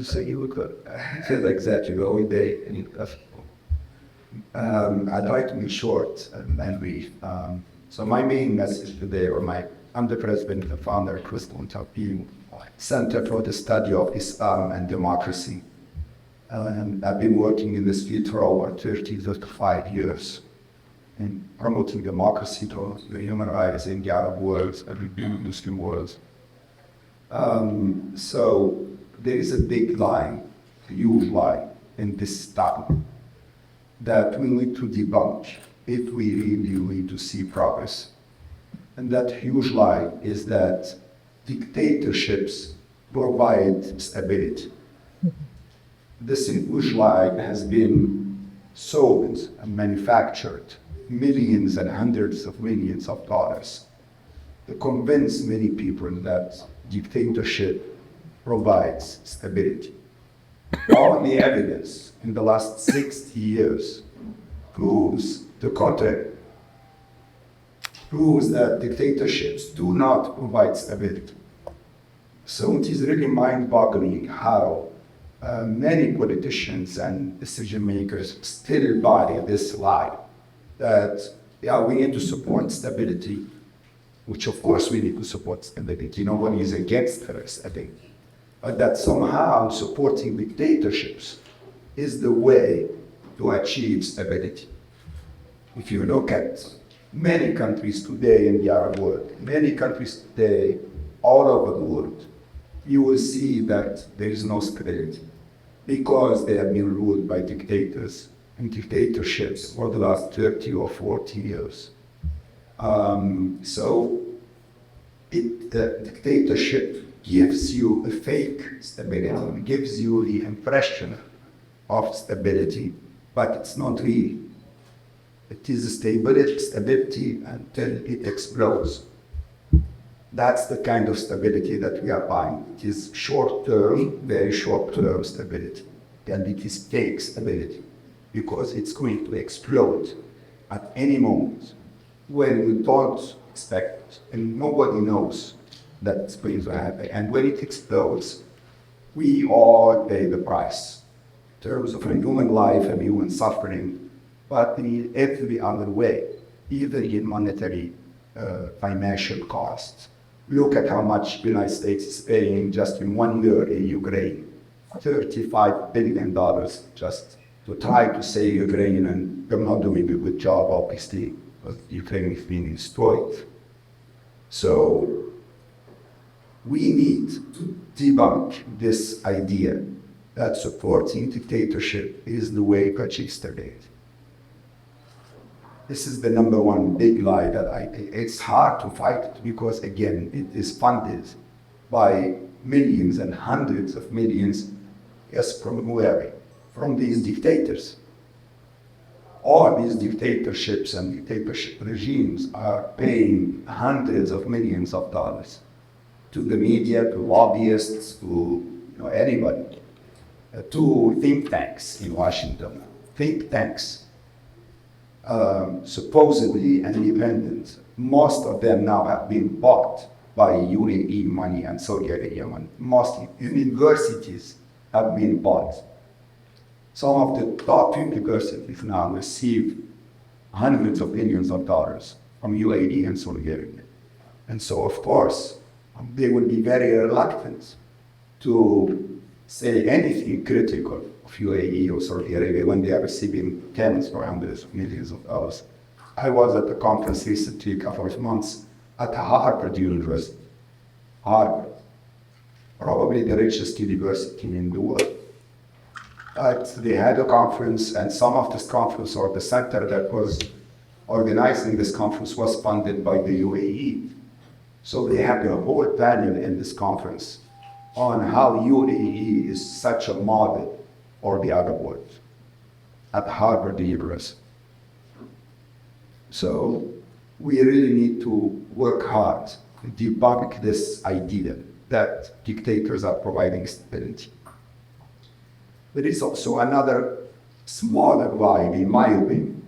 So you could feel exactly the whole day. I'd like to be short and brief. So my main message today, I'm the president and founder of Crystal Talpin Center for the Study of Islam and Democracy. And I've been working in this field for over 35 years in promoting democracy to the human rights in the Arab world and the Muslim world. So there is a big lie, a huge lie in this topic that we need to debunk if we really need to see progress. And that huge lie is that dictatorships provide stability. This huge lie has been sold and manufactured millions and hundreds of millions of dollars to convince many people that dictatorship provides stability. All the evidence in the last 60 years proves the contrary. Proves that dictatorships do not provide stability. So it is really mind-boggling how many politicians and decision makers still buy this lie that, we need to support stability, which of course we need to support stability. Nobody is against stability. But that somehow supporting dictatorships is the way to achieve stability. If you look at many countries today in the Arab world, many countries today all over the world, you will see that there is no stability because they have been ruled by dictators and dictatorships for the last 30 or 40 years. So dictatorship gives you a fake stability, gives you the impression of stability, but it's not real. It is stability until it explodes. That's the kind of stability that we are buying. It is short-term, very short-term stability, and it is fake stability because it's going to explode at any moment when we don't expect it, and nobody knows that it's going to happen. And when it explodes, we all pay the price in terms of human life and human suffering, but in every other way, even in monetary, financial costs. Look at how much the United States is paying just in 1 year in Ukraine, $35 billion just to try to save Ukraine, and they're not doing a good job, obviously, because Ukraine is being destroyed. So we need to debunk this idea that supporting dictatorship is the way to achieve stability. This is the number one big lie that it's hard to fight it because, again, it is funded by millions and hundreds of millions. Yes, from where? From these dictators. All these dictatorships and dictatorship regimes are paying hundreds of millions of dollars to the media, to lobbyists, to anybody, to think tanks in Washington. Think tanks. Supposedly independent. Most of them now have been bought by UAE money and Saudi Arabia money. Most universities have been bought. Some of the top universities now receive hundreds of millions of dollars from UAE and Saudi Arabia. And so, of course, they will be very reluctant to say anything critical of UAE or Saudi Arabia when they are receiving tens or hundreds of millions of dollars. I was at a conference recently, a couple of months, at Harvard University. Harvard, probably the richest university in the world. They had a conference, and some of this conference, or the center that was organizing this conference, was funded by the UAE. So they had a whole panel in this conference on how UAE is such a model for the Arab world at Harvard University. So we really need to work hard to debunk this idea that dictators are providing stability. There is also another smaller lie, in my opinion,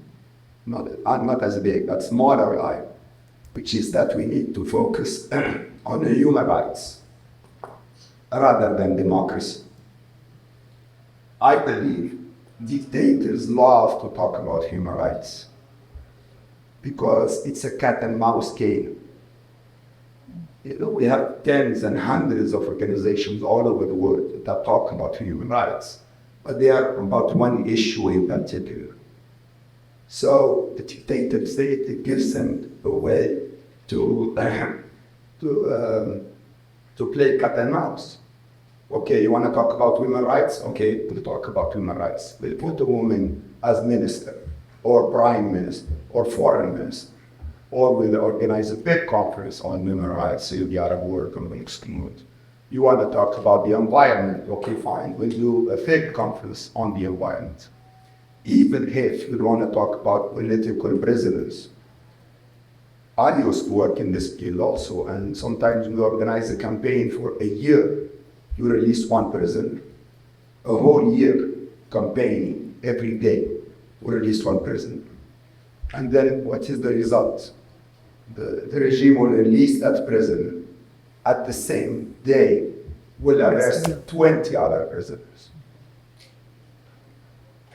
not as big, but smaller lie, which is that we need to focus on the human rights rather than democracy. I believe dictators love to talk about human rights because it's a cat and mouse game. We have tens and hundreds of organizations all over the world that talk about human rights, but they are about one issue in particular. So the dictator state, it gives them a way to play cat and mouse. Okay, you want to talk about women's rights? Okay, we'll talk about human rights. We'll put a woman as minister, or prime minister, or foreign minister, or we'll organize a big conference on women's rights in the Arab world and we'll exclude. You want to talk about the environment? Okay, fine, we'll do a big conference on the environment. Even if you want to talk about political prisoners. I used to work in this field also, and sometimes we organize a campaign for a year. You release one prisoner. A whole year campaigning every day, we release one prisoner. And then what is the result? The regime will release that prisoner. At the same day, will arrest 20 other prisoners.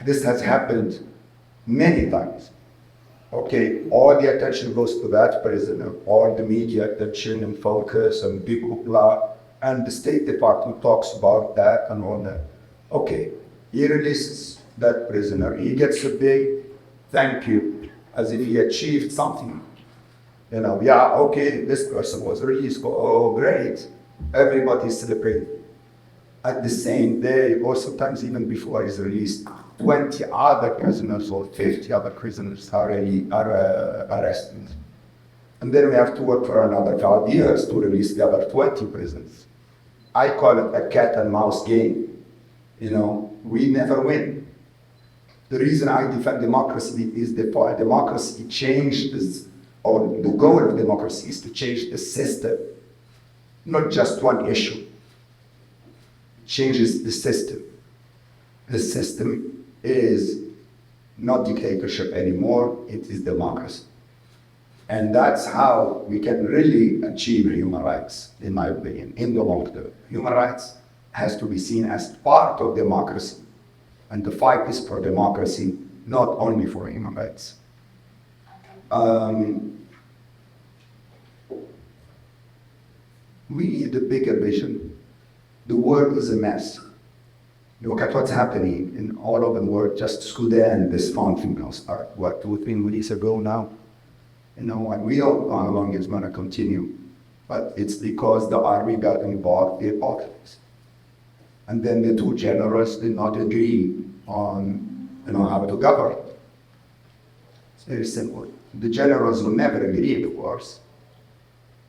This has happened many times. Okay, all the attention goes to that prisoner, all the media attention and focus and big hoopla, and the State Department talks about that and all that. Okay, he releases that prisoner. He gets a big thank you, as if he achieved something. Yeah, okay, this person was released. Oh, great. Everybody's celebrating. At the same day, or sometimes even before he's released, 20 other prisoners or 50 other prisoners are arrested. And then we have to work for another 5 years to release the other 20 prisoners. I call it a cat and mouse game. We never win. The reason I defend democracy is democracy changes, or the goal of democracy is to change the system, not just one issue. It changes the system. The system is not dictatorship anymore, it is democracy. And that's how we can really achieve human rights, in my opinion, in the long term. Human rights has to be seen as part of democracy. And the fight is for democracy, not only for human rights. We need a bigger vision. The world is a mess. Look at what's happening in all over the world. Just Sudan, this fountain started, 2-3 weeks ago now? And we don't know how long it's going to continue. But it's because the army got involved in politics. And then the two generals did not agree on how to govern. It's very simple. The generals will never agree, of course.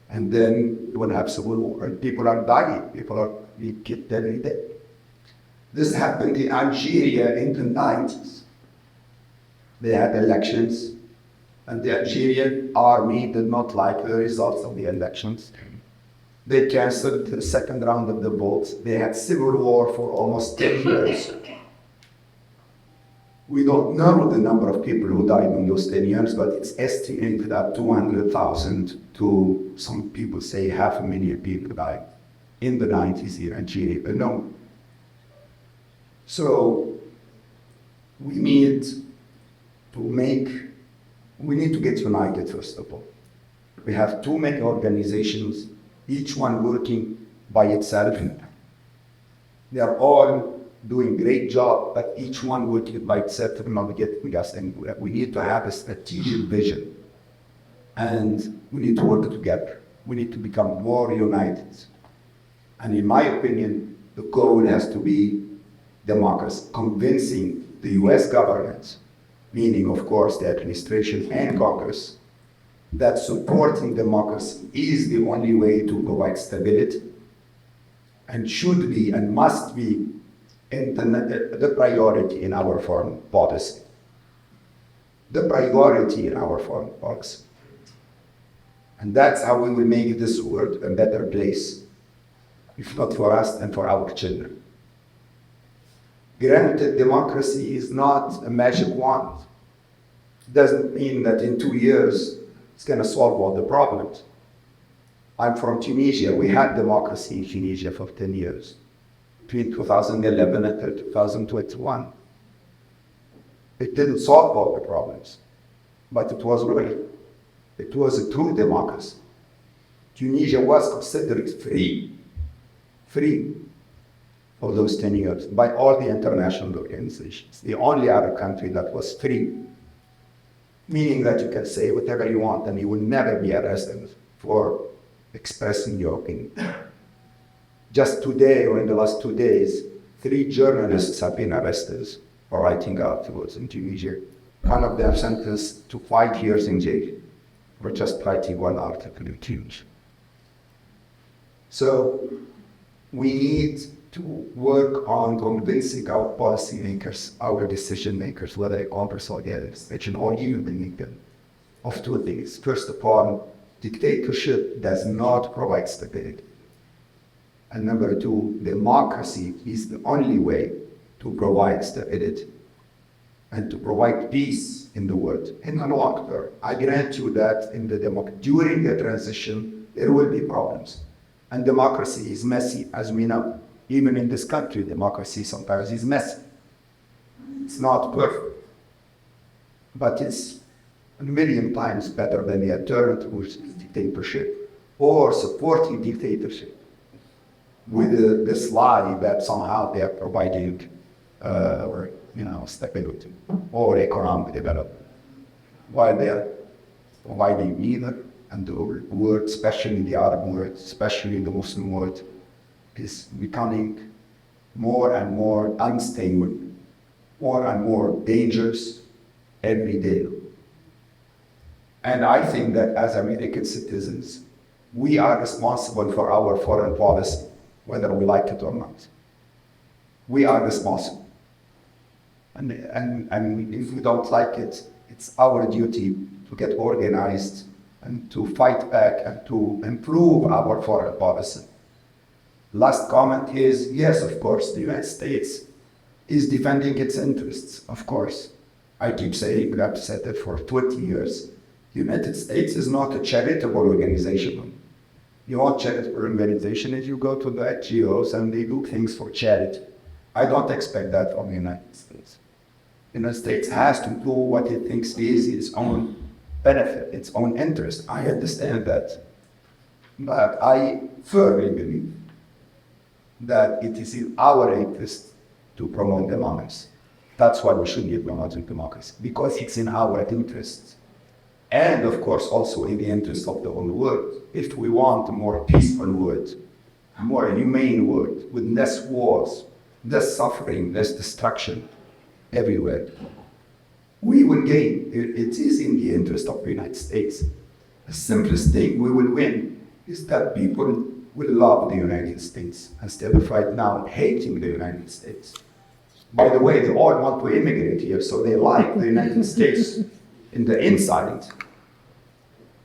And then you will have civil war. And people are dying. People are being killed every day. This happened in Algeria in the 90s. They had elections, and the Algerian army did not like the results of the elections. They canceled the second round of the votes. They had civil war for almost 10 years. We don't know the number of people who died in those 10 years, but it's estimated that 200,000 to some people say 500,000 people died in the 90s here in Algeria alone. So we need to get united, first of all. We have too many organizations, each one working by itself. They are all doing a great job, but each one working by itself will not get us anywhere. We need to have a strategic vision, and we need to work together. We need to become more united. And in my opinion, the goal has to be democracy, convincing the US government, meaning of course the administration and Congress, that supporting democracy is the only way to provide stability and should be and must be the priority in our foreign policy. The priority in our foreign policy. And that's how we will make this world a better place, if not for us and for our children. Granted, democracy is not a magic wand. It doesn't mean that in 2 years it's going to solve all the problems. I'm from Tunisia. We had democracy in Tunisia for 10 years, between 2011 and 2021. It didn't solve all the problems, but it was real. It was a true democracy. Tunisia was considered free for those 10 years by all the international organizations. The only other country that was free, meaning that you can say whatever you want and you will never be arrested for expressing your opinion. Just today, or in the last 2 days, 3 journalists have been arrested for writing articles in Tunisia. One of them sentenced to 5 years in jail for just writing one article in Tunisia. So we need to work on convincing our policymakers, our decision makers, whether Congress or the administration or even of 2 things. First of all, dictatorship does not provide stability. And number 2, democracy is the only way to provide stability and to provide peace in the world in the long term. I grant you that during the transition, there will be problems. And democracy is messy, as we know. Even in this country, democracy sometimes is messy. It's not perfect, but it's a million times better than the alternative, which is dictatorship, or supporting dictatorship with this lie that somehow they are providing stability or economic development, while they are providing neither. And the world, especially in the Arab world, especially in the Muslim world, is becoming more and more unstable, more and more dangerous every day. And I think that as American citizens, we are responsible for our foreign policy whether we like it or not. We are responsible. And if we don't like it, it's our duty to get organized and to fight back and to improve our foreign policy. Last comment is, yes, of course, the United States is defending its interests, of course. I keep saying, I've said it for 20 years. The United States is not a charitable organization. You want charitable organization if you go to the NGOs and they do things for charity. I don't expect that from the United States. The United States has to do what it thinks is its own benefit, its own interest. I understand that. But I firmly believe that it is in our interest to promote democracy. That's why we should be promoting democracy, because it's in our interest. And of course, also in the interest of the whole world. If we want a more peaceful world, a more humane world, with less wars, less suffering, less destruction everywhere, we will gain. It is in the interest of the United States. The simplest thing we will win is that people will love the United States instead of right now hating the United States. By the way, they all want to immigrate here, so they like the United States in the inside.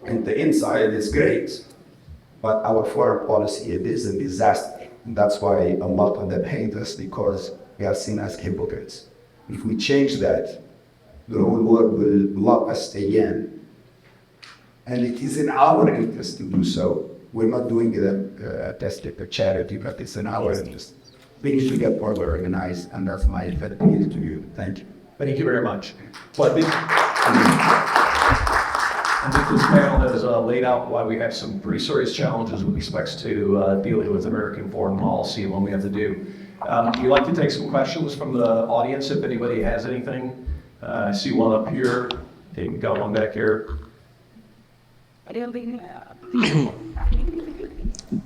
And the inside is great, but our foreign policy, it is a disaster. And that's why a lot of them hate us, because we are seen as hypocrites. If we change that, the whole world will love us again. And it is in our interest to do so. We're not doing it as a charity, but it's in our interest. We need to get more organized, and that's my appeal to you. Thank you. Thank you very much. Well, I think this panel has laid out why we have some pretty serious challenges with respect to dealing with American foreign policy and what we have to do. We'd like to take some questions from the audience if anybody has anything. I see one up here. Okay, we got one back here.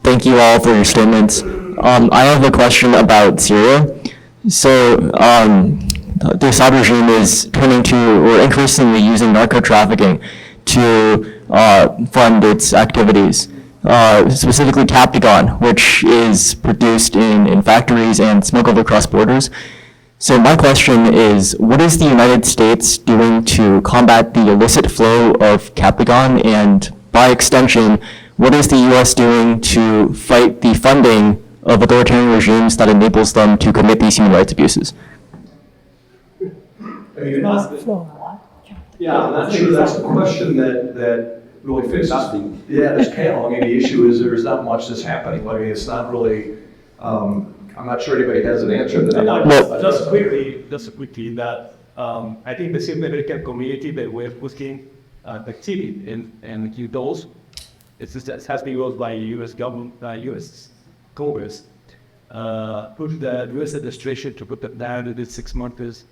Thank you all for your statements. I have a question about Syria. So, the Assad regime is turning to, or increasingly using narco trafficking to fund its activities, specifically Captagon, which is produced in factories and smuggled across borders. So my question is, what is the United States doing to combat the illicit flow of Captagon, and by extension, what is the U.S. doing to fight the funding of authoritarian regimes that enables them to commit these human rights abuses? Yeah, I'm not sure that's the question that really fits. This panel. I mean, the issue is there's not much that's happening. I mean, it's not really. I'm not sure anybody has an answer to that. Just quickly, that I think the Syrian American community that we're pushing the city and those, it has been ruled by U.S. government, U.S. Congress, push the U.S. administration to put them down within 6 months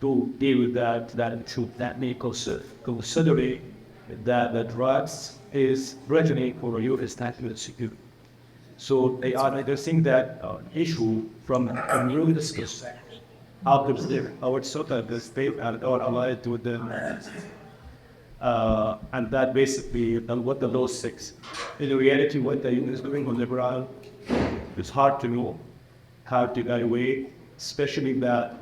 to deal with that may considering that the drugs is threatening for U.S. national security. So they are addressing that issue from really discuss out of our sort of the state and or allied with them. And that basically what the law says. In reality, what the UN is doing on the ground, it's hard to know how to evaluate, especially that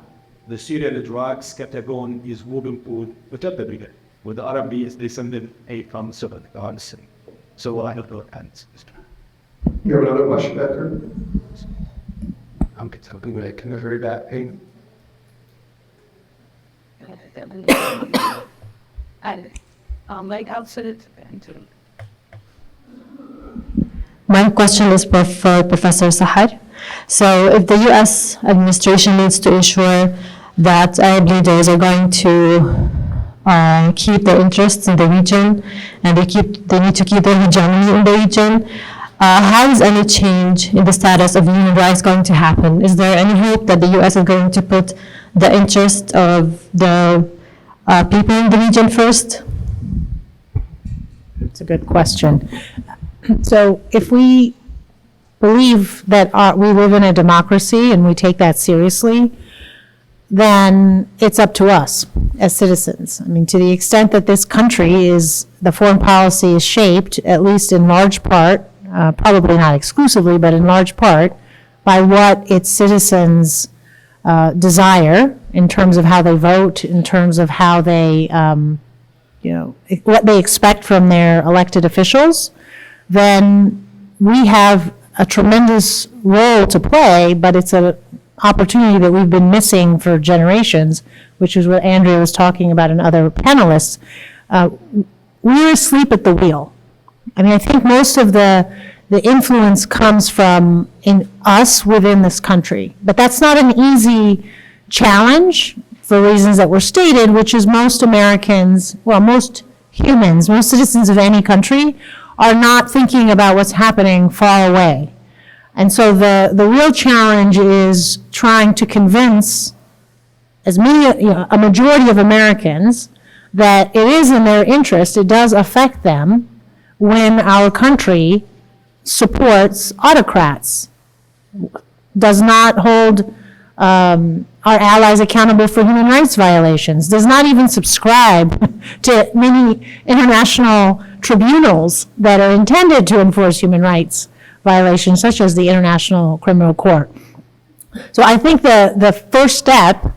the Syrian drugs Captagon is moving forward without the brigade. With the RMB is descended from Sudan, the Hansen. So I have no answers. You have another question back there? I'm talking like a very bad pain. My question is for Professor Sahar. So if the U.S. administration needs to ensure that Arab leaders are going to keep their interests in the region, and they need to keep their hegemony in the region, how is any change in the status of human rights going to happen? Is there any hope that the U.S. is going to put the interest of the people in the region first? It's a good question. So if we believe that we live in a democracy and we take that seriously, then it's up to us as citizens. I mean, to the extent that this country the foreign policy is shaped, at least in large part, probably not exclusively, but in large part, by what its citizens desire in terms of how they vote, in terms of how they, what they expect from their elected officials, then we have a tremendous role to play, but it's an opportunity that we've been missing for generations, which is what Andrea was talking about and other panelists. We're asleep at the wheel. I mean, I think most of the influence comes from in us within this country, but that's not an easy challenge for reasons that were stated, which is most Americans, well, most humans, most citizens of any country are not thinking about what's happening far away. And so the real challenge is trying to convince as many, a majority of Americans that it is in their interest, it does affect them when our country supports autocrats, does not hold our allies accountable for human rights violations, does not even subscribe to many international tribunals that are intended to enforce human rights violations, such as the International Criminal Court. So I think the first step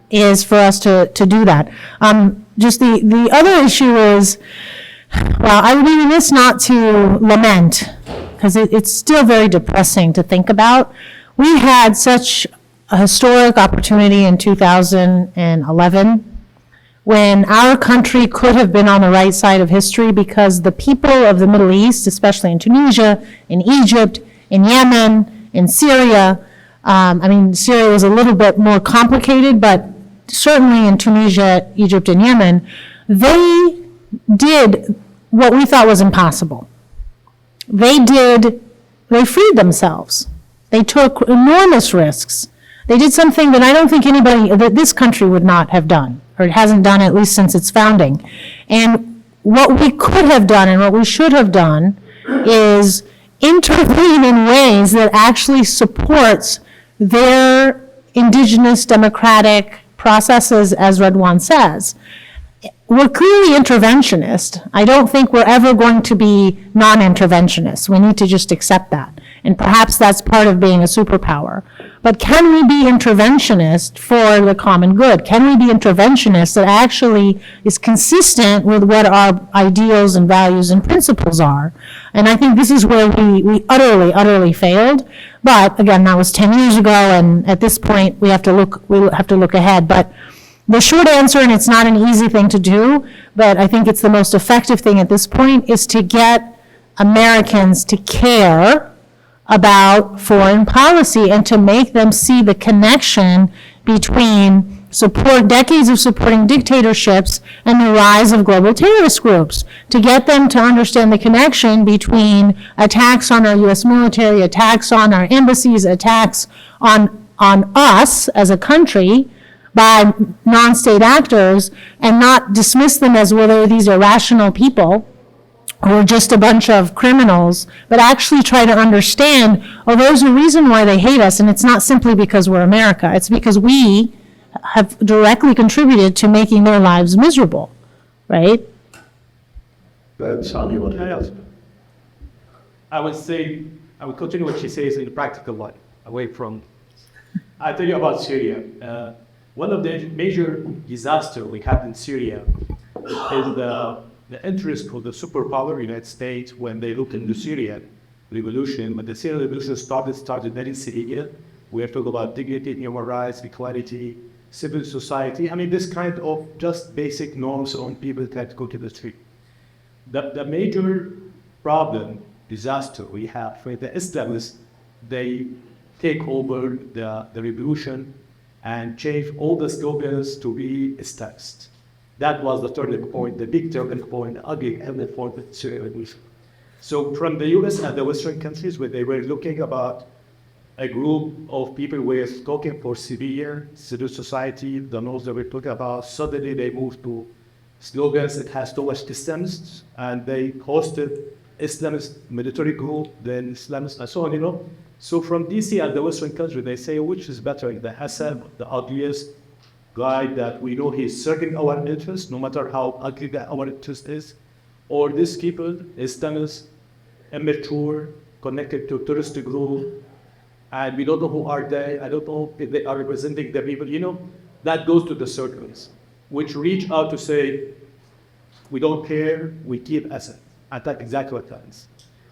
is for us to do that. Just the other issue is, well, I would be remiss not to lament, because it's still very depressing to think about. We had such a historic opportunity in 2011 when our country could have been on the right side of history, because the people of the Middle East, especially in Tunisia, in Egypt, in Yemen, in Syria, I mean, Syria was a little bit more complicated, but certainly in Tunisia, Egypt, and Yemen, they did what we thought was impossible. They freed themselves. They took enormous risks. They did something that I don't think that this country would not have done, or it hasn't done at least since its founding. And what we could have done and what we should have done is intervene in ways that actually supports their indigenous democratic processes, as Radwan says. We're clearly interventionist. I don't think we're ever going to be non-interventionist. We need to just accept that. And perhaps that's part of being a superpower. But can we be interventionist for the common good? Can we be interventionist that actually is consistent with what our ideals and values and principles are? And I think this is where we utterly failed. But again, that was 10 years ago, and at this point we have to look ahead. But the short answer, and it's not an easy thing to do, but I think it's the most effective thing at this point, is to get Americans to care about foreign policy and to make them see the connection between decades of supporting dictatorships and the rise of global terrorist groups, to get them to understand the connection between attacks on our U.S. military, attacks on our embassies, attacks on us as a country by non-state actors, and not dismiss them as whether these are rational people or just a bunch of criminals, but actually try to understand, there's a reason why they hate us, and it's not simply because we're America. It's because we have directly contributed to making their lives miserable, right? Sally, what else? I would continue what she says in the practical life, away from, I'll tell you about Syria. One of the major disasters we had in Syria is the interest of the superpower United States when they looked into Syrian revolution. When the Syrian revolution started very Syria. We are talking about dignity, human rights, equality, civil society. I mean, this kind of just basic norms on people that go to the street. The major problem, disaster we have with the Islamists, they take over the revolution and change all the slogans to be Islamist. That was the turning point, the big turning point, the ugly turning point of the Syrian revolution. So from the US and the Western countries, where they were looking about a group of people who were talking for civil society, the norms that we're talking about, suddenly they moved to slogans that has too much Islamists, and they hosted Islamist military group, then Islamists, and so on, So from DC and the Western country, they say, which is better, the Hassan, the ugliest guy that we know he's serving our interests, no matter how ugly our interest is, or these people, Islamists, immature, connected to terrorist group, and we don't know who are they. I don't know if they are representing the people. That goes to the circles, which reach out to say, we don't care, we keep Assad. And that's exactly what happens.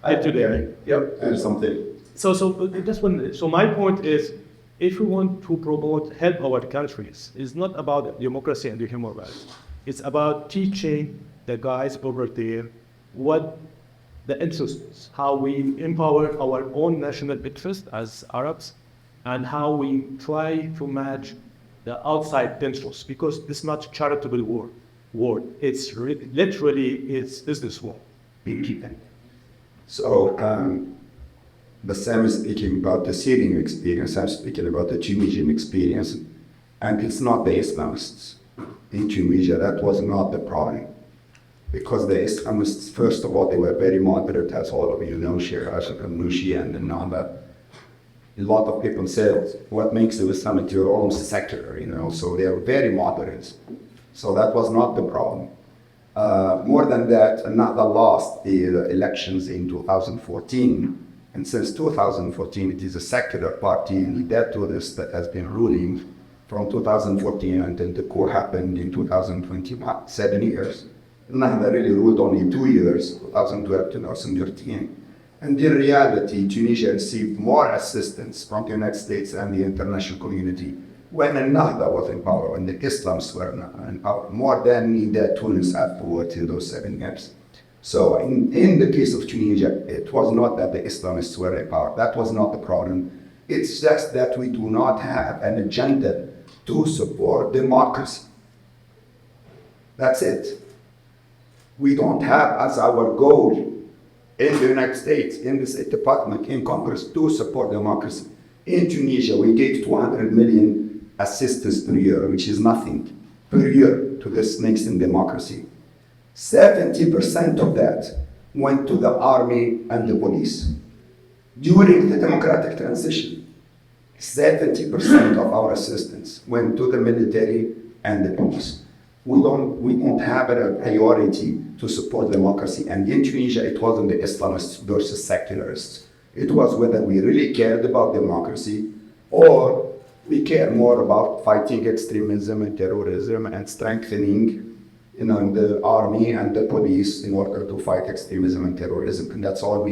Today. Yep. And something. So my point is, if we want to help our countries, it's not about democracy and the human rights. It's about teaching the guys over there what the interest is, how we empower our own national interest as Arabs, and how we try to match the outside interests, because this is not charitable war. It's literally it's business war. So, Bassam is speaking about the Syrian experience, I'm speaking about the Tunisian experience, and it's not the Islamists in Tunisia. That was not the problem. Because the Islamists, first of all, they were very moderate, as all of you know, Sahar Aziz and all that. A lot of people said, what makes the Islamic you're almost secular, so they are very moderate. So that was not the problem. More than that, Ennahda lost the elections in 2014, and since 2014 it is a secular party, led to this that has been ruling from 2014 until the coup happened in 2021, 7 years. Ennahda really ruled only 2 years, 2012 to 2013. And in reality, Tunisia received more assistance from the United States and the international community when Ennahda was in power, when the Islamists were in power, more than the Tunis afterwards in those 7 years. So in the case of Tunisia, it was not that the Islamists were in power. That was not the problem. It's just that we do not have an agenda to support democracy. That's it. We don't have as our goal in the United States, in the State Department, in Congress, to support democracy. In Tunisia, we gave 200 million assistance per year, which is nothing per year to this nascent democracy. 70% of that went to the army and the police. During the democratic transition, 70% of our assistance went to the military and the police. We don't have a priority to support democracy. And in Tunisia, it wasn't the Islamists versus secularists. It was whether we really cared about democracy or we care more about fighting extremism and terrorism and strengthening the army and the police in order to fight extremism and terrorism. And that's all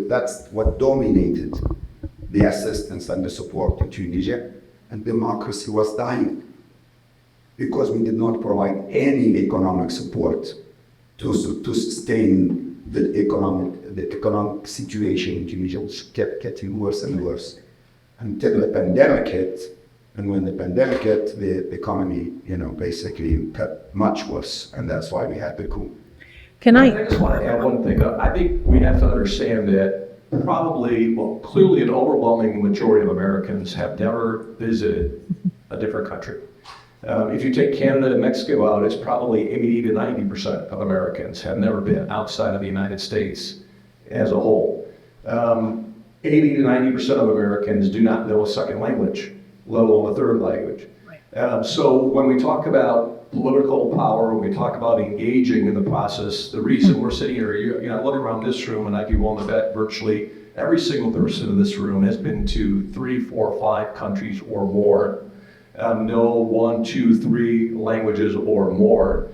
that's what dominated the assistance and the support to Tunisia. And democracy was dying because we did not provide any economic support to sustain the economic situation in Tunisia, which kept getting worse and worse until the pandemic hit. And when the pandemic hit, the economy, basically got much worse, and that's why we had the coup. I just want to add one thing. I think we have to understand that clearly an overwhelming majority of Americans have never visited a different country. If you take Canada and Mexico out, it's probably 80 to 90% of Americans have never been outside of the United States as a whole. 80 to 90% of Americans do not know a second language, let alone a third language. Right. So when we talk about political power, when we talk about engaging in the process, the reason we're sitting here, look around this room, and I'd be willing to bet virtually every single person in this room has been to 3, 4, 5 countries or more. Know 1, 2, 3 languages or more,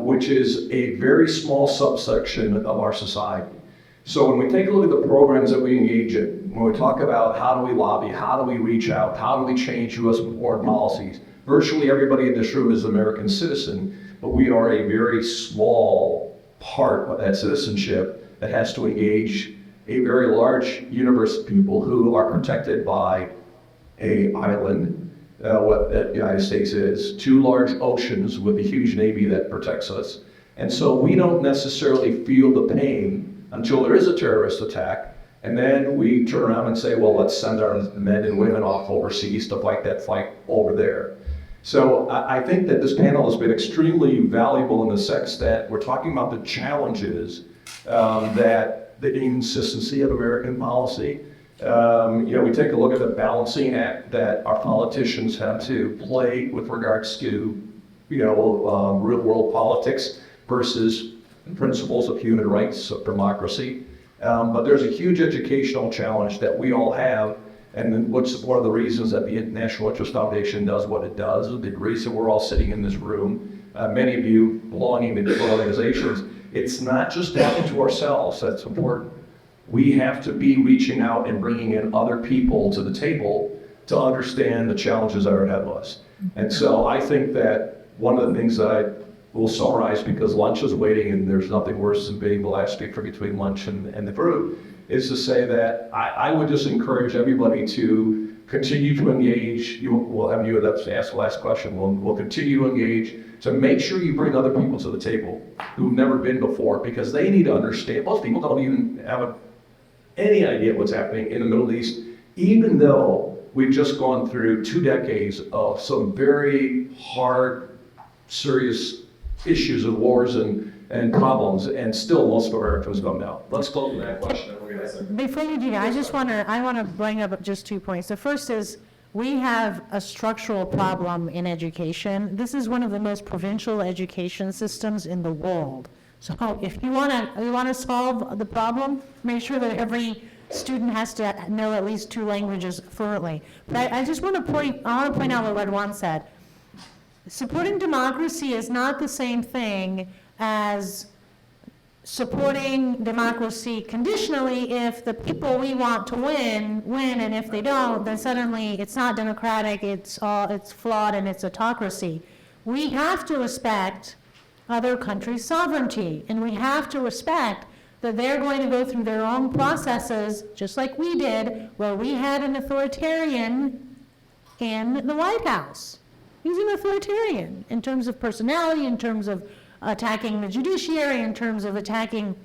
which is a very small subsection of our society. So when we take a look at the programs that we engage in, when we talk about how do we lobby, how do we reach out, how do we change U.S. foreign policies, virtually everybody in this room is an American citizen, but we are a very small part of that citizenship that has to engage a very large universe of people who are protected by an island, what the United States is, 2 large oceans with a huge Navy that protects us. And so we don't necessarily feel the pain until there is a terrorist attack, and then we turn around and say, well, let's send our men and women off overseas to fight that fight over there. So I think that this panel has been extremely valuable in the sense that we're talking about the challenges that the inconsistency of American policy. We take a look at the balancing act that our politicians have to play with regards to, real world politics versus principles of human rights, of democracy. But there's a huge educational challenge that we all have And then what's one of the reasons that the National Interest Foundation does what it does, the reason we're all sitting in this room, many of you belonging to different organizations, it's not just talking to ourselves that's important. We have to be reaching out and bringing in other people to the table to understand the challenges that are ahead of us. And so I think that one of the things that I will summarize, because lunch is waiting and there's nothing worse than being the last speaker between lunch and the group, is to say that I would just encourage everybody to continue to engage. We'll have you ask the last question. We'll continue to engage, to make sure you bring other people to the table who've never been before, because they need to understand. Most people don't even have any idea what's happening in the Middle East, even though we've just gone through 2 decades of some very hard, serious issues of wars and problems, and still most of Americans don't know. Let's close with that question. Before you do that, I want to bring up just 2 points. The first is, we have a structural problem in education. This is one of the most provincial education systems in the world. So if you want to solve the problem, make sure that every student has to know at least 2 languages fluently. But I want to point out what Radwan said. Supporting democracy is not the same thing as supporting democracy conditionally. If the people we want to win, and if they don't, then suddenly it's not democratic, it's flawed, and it's autocracy. We have to respect other countries' sovereignty, and we have to respect that they're going to go through their own processes, just like we did, where we had an authoritarian in the White House. He was an authoritarian in terms of personality, in terms of attacking the judiciary, in terms of attacking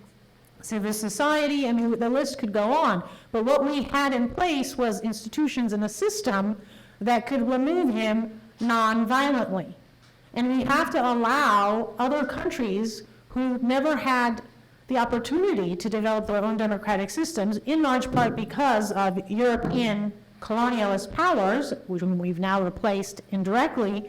civil society. I mean, the list could go on. But what we had in place was institutions and a system that could remove him non-violently. And we have to allow other countries who never had the opportunity to develop their own democratic systems, in large part because of European colonialist powers, which we've now replaced indirectly,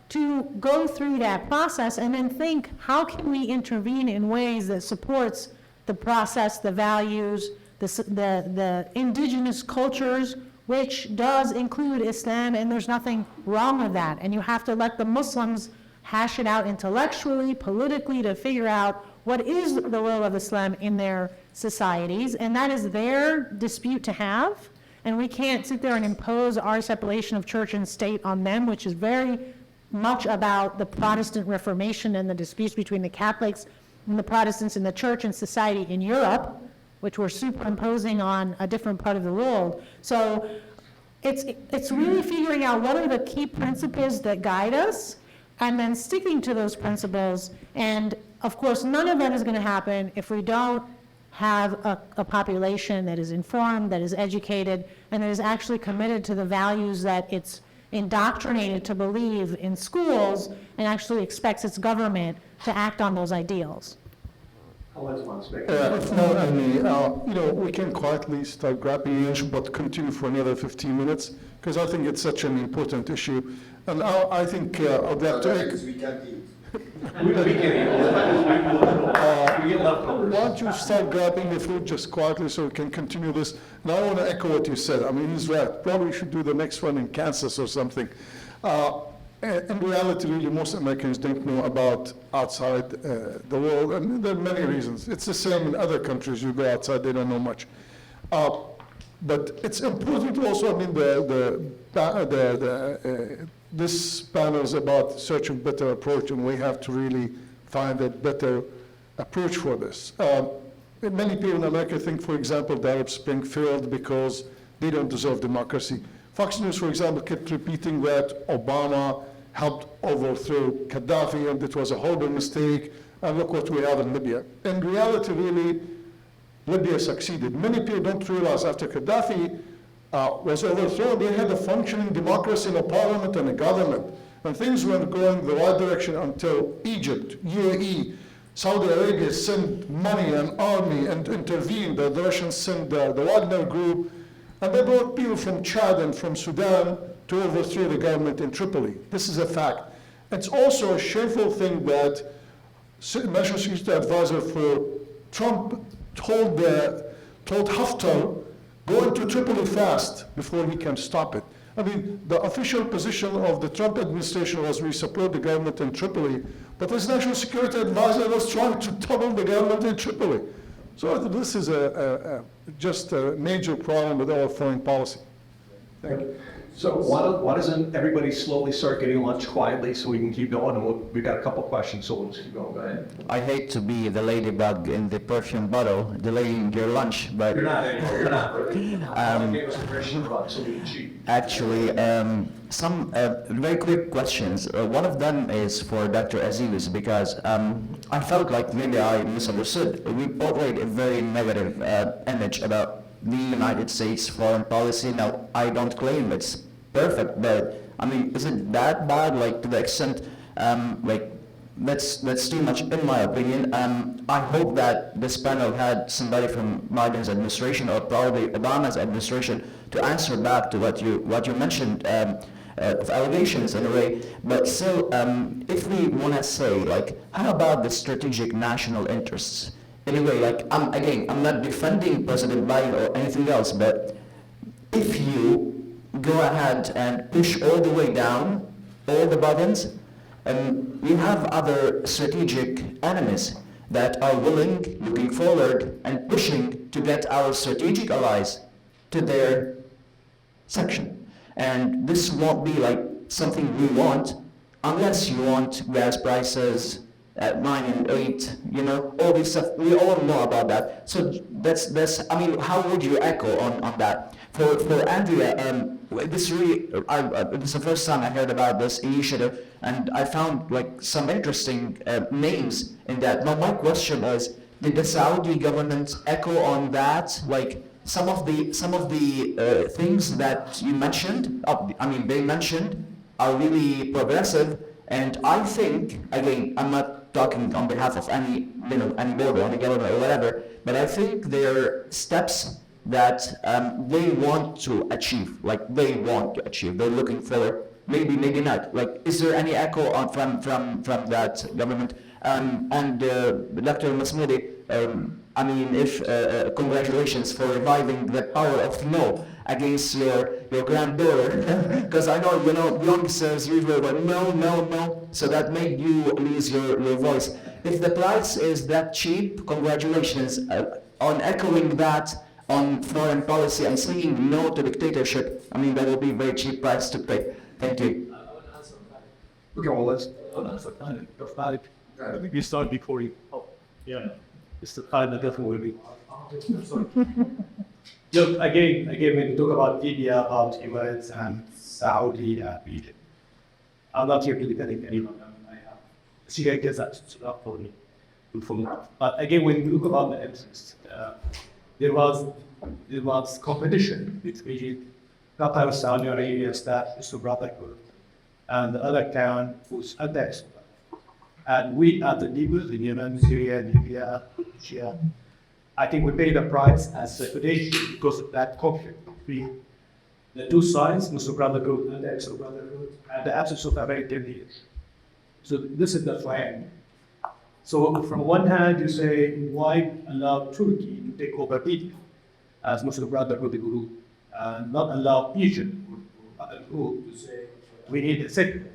to go through that process and then think, how can we intervene in ways that supports the process, the values, the indigenous cultures, which does include Islam, and there's nothing wrong with that. And you have to let the Muslims hash it out intellectually, politically, to figure out what is the role of Islam in their societies, and that is their dispute to have. And we can't sit there and impose our separation of church and state on them, which is very much about the Protestant Reformation and the disputes between the Catholics and the Protestants in the church and society in Europe, which we're superimposing on a different part of the world. So it's really figuring out what are the key principles that guide us, and then sticking to those principles. And of course, none of that is going to happen if we don't have a population that is informed, that is educated, and that is actually committed to the values that it's indoctrinated to believe in schools, and actually expects its government to act on those ideals. If not, I mean, we can quietly start grabbing the issue, but continue for another 15 minutes, because I think it's such an important issue. And I think I'd like to... We can't eat. We can we get leftovers. Why don't you start grabbing the food just quietly so we can continue this? And I want to echo what you said. I mean, he's right. Probably should do the next one in Kansas or something. In reality, really, most Americans don't know about outside the world, and there are many reasons. It's the same in other countries. You go outside, they don't know much. But it's important also, I mean, this panel is about searching better approach, and we have to really find a better approach for this. Many people in America think, for example, the Arab Spring failed because they don't deserve democracy. Fox News, for example, kept repeating that Obama helped overthrow Gaddafi, and it was a horrible mistake, and look what we have in Libya. In reality, really, Libya succeeded. Many people don't realize after Gaddafi was overthrown, they had a functioning democracy and a parliament and a government. And things were going the right direction until Egypt, UAE, Saudi Arabia sent money and army and intervened. The Russians sent the Wagner group, and they brought people from Chad and from Sudan to overthrow the government in Tripoli. This is a fact. It's also a shameful thing that National Security Advisor for Trump told Haftar go into Tripoli fast before he can stop it. I mean, the official position of the Trump administration was we support the government in Tripoli, but his national security advisor was trying to topple the government in Tripoli. So this is just a major problem with our foreign policy. Thank you. So why doesn't everybody slowly start getting lunch quietly so we can keep going? And we've got a couple questions, so we'll just keep going. Go ahead. I hate to be the ladybug in the perfume bottle, delaying your lunch, but You're not anymore. You're not. Give us a question about so we can cheat. actually, some very quick questions. One of them is for Dr. Aziz, because I felt like maybe I misunderstood. We portrayed a very negative image about the United States foreign policy. Now, I don't claim it's perfect, but I mean, is it that bad? Like, to the extent, like, that's too much in my opinion. I hope that this panel had somebody from Biden's administration or probably Obama's administration to answer back to what you mentioned of allegations in a way. But still, if we want to say, like, how about the strategic national interests? Anyway, like, I'm not defending President Biden or anything else, but if you go ahead and push all the way down, all the buttons, we have other strategic enemies that are willing, looking forward, and pushing to get our strategic allies to their section. And this won't be like something we want unless you want gas prices at 9 and 8, you know, all this stuff. We all know about that. So that's I mean, how would you echo on that? For Andrea, this really, this is the first time I heard about this initiative, and I found like some interesting names in that. Now my question is, did the Saudi government echo on that? Like some of the things that you mentioned, they mentioned are really progressive, and I think, again, I'm not talking on behalf of any board or any government or whatever, but I think they're steps that they want to achieve. They're looking for, maybe not. Like, is there any echo from that government? And Dr. Masmoudi, congratulations for reviving the power of no against your granddaughter, because I know, youngsters usually go no, so that made you lose your voice. If the price is that cheap, congratulations on echoing that on foreign policy and saying no to dictatorship. I mean, that will be a very cheap price to pay. Thank you. Okay, well, let's. You start before you. Oh, yeah. It's the time that definitely will be. Look, again, when you talk about Libya, about Emirates and Saudi and Egypt, I'm not here to defend anyone. Syria gets that, it's not for me. But again, when you look about the interests, there was competition between Qatar, Saudi Arabia, that is the brotherhood, and the other town was attached. And we at the neighbors in Yemen, Syria, Libya, Tunisia, I think we pay the price as reputation because of that conflict between the two sides, Muslim Brotherhood and the Exo Brotherhood, and the absence of American leaders. So this is the triangle. So from one hand, you say, why allow Turkey to take over Libya as Muslim Brotherhood group, and not allow Egypt or other group to say, we need a second.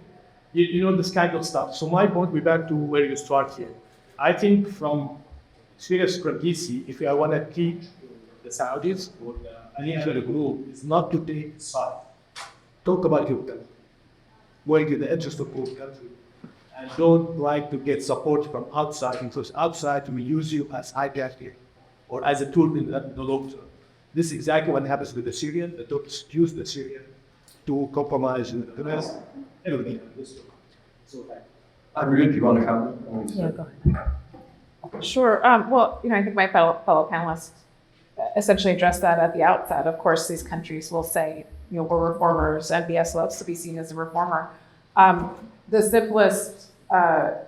You know, this kind of stuff. So my point, we're back to where you start here. I think from serious strategy, if I want to teach the Saudis or any other group, is not to take a side. Talk about your country. What is the interest of your country? And don't try to get support from outside, because outside will use you as hijacker or as a tool in the long term. This is exactly what happens with the Syrian. The Turks use the Syrian to compromise the rest. Everything. I'm good. You want to comment? Yeah, go ahead. Sure. Well, I think my fellow panelists essentially addressed that at the outset. Of course, these countries will say, we're reformers. MBS loves to be seen as a reformer. The simplest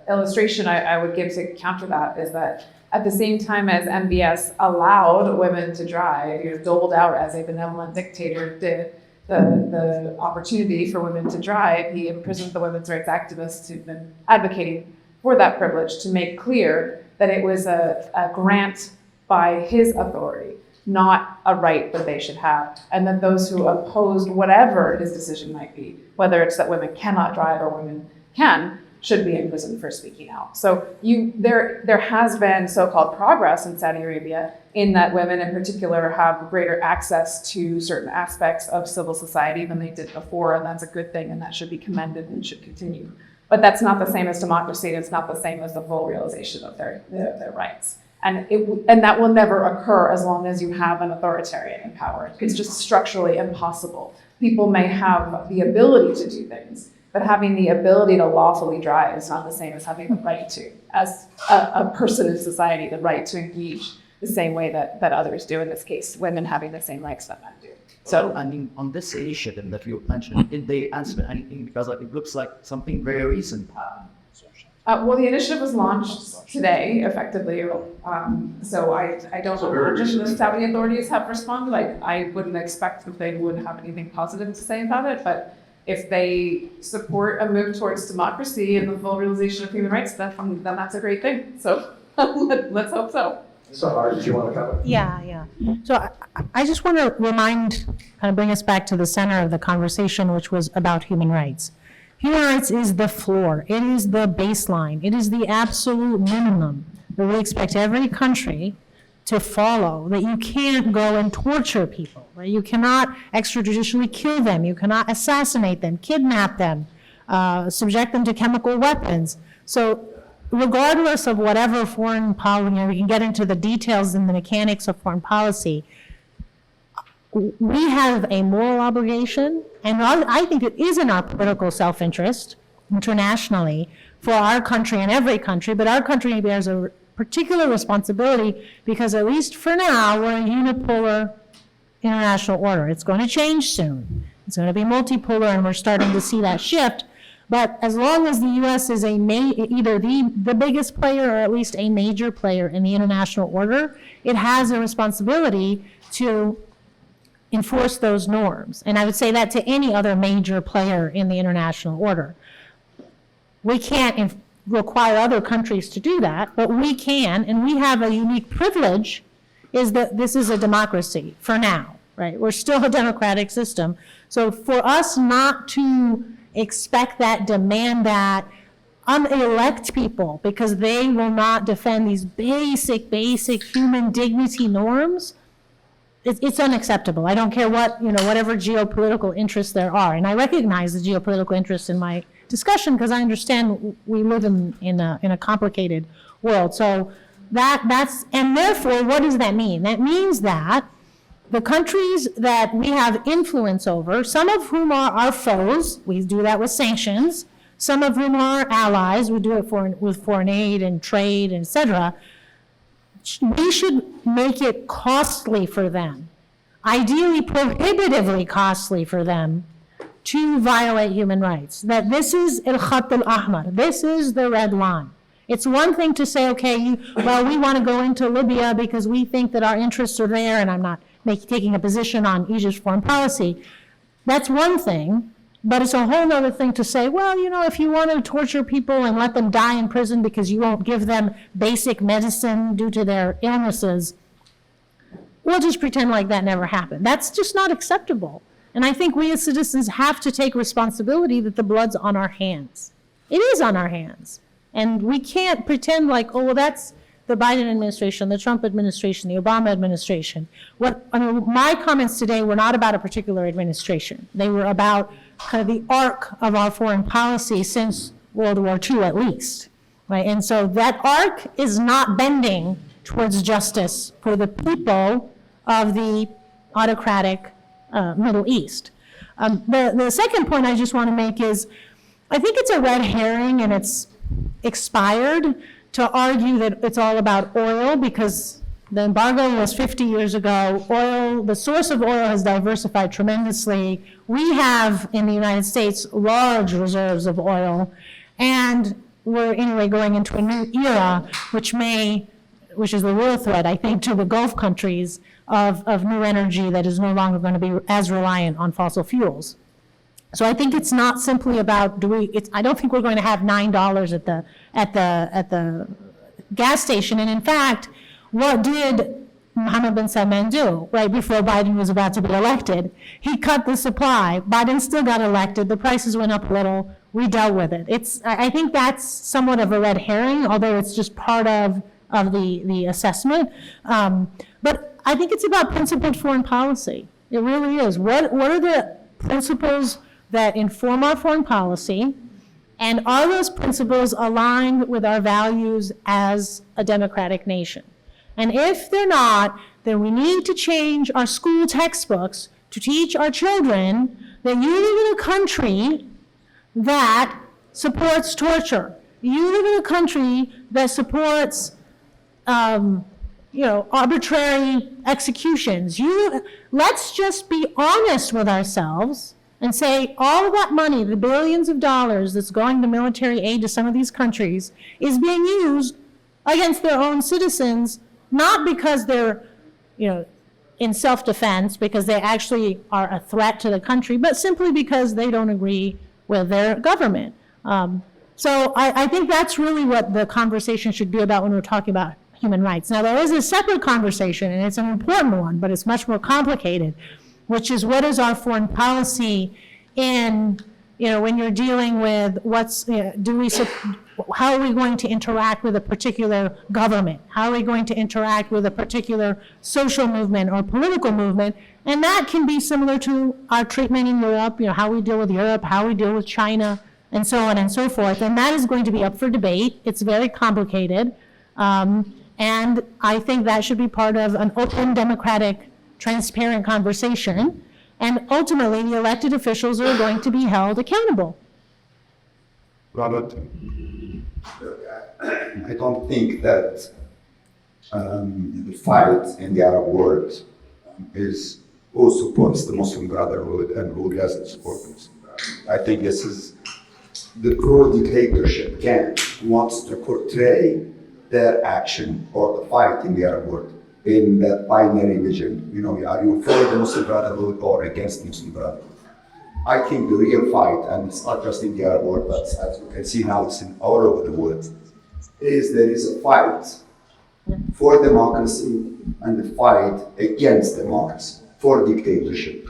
illustration I would give to counter that is that at the same time as MBS allowed women to drive, doled out as a benevolent dictator did the opportunity for women to drive, he imprisoned the women's rights activists who've been advocating for that privilege to make clear that it was a grant by his authority. not a right that they should have, and that those who opposed whatever his decision might be, whether it's that women cannot drive or women can, should be in prison for speaking out. So there has been so-called progress in Saudi Arabia in that women in particular have greater access to certain aspects of civil society than they did before, and that's a good thing, and that should be commended and should continue. But that's not the same as democracy, and it's not the same as the full realization of their rights. And that will never occur as long as you have an authoritarian in power. It's just structurally impossible. People may have the ability to do things, but having the ability to lawfully drive is not the same as having the right to, as a person in society, the right to engage the same way that others do, in this case, women having the same rights that men do. So, I mean, on this initiative that you mentioned, did they answer anything? Because it looks like something very recent happened. Well, the initiative was launched today, effectively. So I don't imagine the Saudi authorities have responded. I wouldn't expect that they would have anything positive to say about it. But if they support a move towards democracy and the full realization of human rights, then that's a great thing. So let's hope so. Sahar, did you want to comment? Yeah. So I just want to bring us back to the center of the conversation, which was about human rights. Human rights is the floor. It is the baseline. It is the absolute minimum that we expect every country to follow, that you can't go and torture people, right? You cannot extrajudicially kill them. You cannot assassinate them, kidnap them, subject them to chemical weapons. So regardless of whatever foreign policy, we can get into the details and the mechanics of foreign policy, we have a moral obligation, and I think it is in our political self-interest internationally for our country and every country, but our country bears a particular responsibility because at least for now, we're a unipolar international order. It's going to change soon. It's going to be multipolar, and we're starting to see that shift. But as long as the U.S. is either the biggest player or at least a major player in the international order, it has a responsibility to enforce those norms. And I would say that to any other major player in the international order. We can't require other countries to do that, but we can, and we have a unique privilege, is that this is a democracy for now, right? We're still a democratic system. So for us not to expect that, demand that, unelect people because they will not defend these basic human dignity norms, it's unacceptable. I don't care whatever geopolitical interests there are. And I recognize the geopolitical interests in my discussion because I understand we live in a complicated world. So and therefore, what does that mean? That means that the countries that we have influence over, some of whom are our foes, we do that with sanctions, some of whom are our allies, we do it with foreign aid and trade, et cetera, we should make it costly for them, ideally prohibitively costly for them, to violate human rights. That this is al-Khat al-Ahmar, this is the red line. It's one thing to say, okay, we want to go into Libya because we think that our interests are there, and I'm not taking a position on Egypt's foreign policy. That's one thing, but it's a whole other thing to say, if you want to torture people and let them die in prison because you won't give them basic medicine due to their illnesses, we'll just pretend like that never happened. That's just not acceptable. And I think we as citizens have to take responsibility that the blood's on our hands. It is on our hands. And we can't pretend like, that's the Biden administration, the Trump administration, the Obama administration. My comments today were not about a particular administration. They were about kind of the arc of our foreign policy since World War II at least, right? And so that arc is not bending towards justice for the people of the autocratic Middle East. The second point I just want to make is, I think it's a red herring and it's expired to argue that it's all about oil because the embargo was 50 years ago. The source of oil has diversified tremendously. We have in the United States large reserves of oil, and we're anyway going into a new era, which is the real threat, I think, to the Gulf countries of new energy that is no longer going to be as reliant on fossil fuels. So I think it's not simply about I don't think we're going to have $9 at the gas station. And in fact, what did Mohammed bin Salman do right before Biden was about to be elected? He cut the supply. Biden still got elected. The prices went up a little. We dealt with it. I think that's somewhat of a red herring, although it's just part of the assessment. But I think it's about principled foreign policy. It really is. What are the principles that inform our foreign policy? And are those principles aligned with our values as a democratic nation? And if they're not, then we need to change our school textbooks to teach our children that you live in a country that supports torture. You live in a country that supports, arbitrary executions. Let's just be honest with ourselves and say all of that money, the billions of dollars that's going to military aid to some of these countries, is being used against their own citizens, not because they're, in self-defense, because they actually are a threat to the country, but simply because they don't agree with their government. So I think that's really what the conversation should be about when we're talking about human rights. Now, there is a separate conversation, and it's an important one, but it's much more complicated, which is what is our foreign policy in, when you're dealing with how are we going to interact with a particular government? How are we going to interact with a particular social movement or political movement? And that can be similar to our treatment in Europe, how we deal with Europe, how we deal with China, and so on and so forth. And that is going to be up for debate. It's very complicated. And I think that should be part of an open, democratic, transparent conversation. And ultimately, the elected officials are going to be held accountable. Robert? I don't think that the fight in the Arab world is who supports the Muslim Brotherhood and who doesn't support the Muslim Brotherhood. I think this is the pro-dictatorship camp wants to portray their action or the fight in the Arab world in that binary vision. Are you for the Muslim Brotherhood or against the Muslim Brotherhood? I think the real fight, and it's not just in the Arab world, but as you can see now, it's in all over the world, is there is a fight for democracy and the fight against democracy, for dictatorship.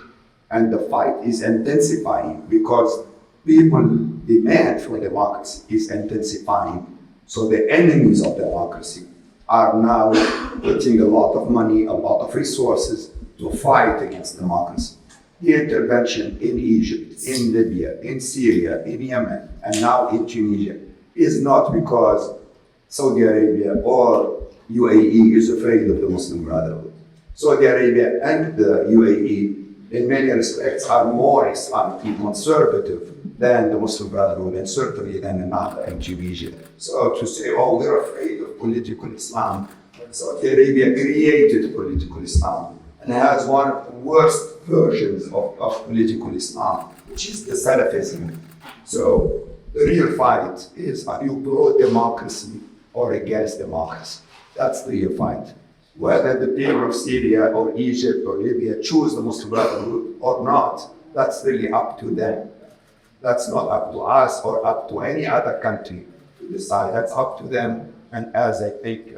And the fight is intensifying because people demand for democracy is intensifying. So the enemies of democracy are now putting a lot of money, a lot of resources to fight against democracy. The intervention in Egypt, in Libya, in Syria, in Yemen, and now in Tunisia is not because Saudi Arabia or UAE is afraid of the Muslim Brotherhood. Saudi Arabia and the UAE, in many respects, are more Islamically conservative than the Muslim Brotherhood, and certainly than Anatha and Tunisia. So to say, they're afraid of political Islam, Saudi Arabia created political Islam and has one of the worst versions of political Islam, which is the Salafism. So the real fight is, are you pro-democracy or against democracy? That's the real fight. Whether the people of Syria or Egypt or Libya choose the Muslim Brotherhood or not, that's really up to them. That's not up to us or up to any other country to decide. That's up to them. And as I think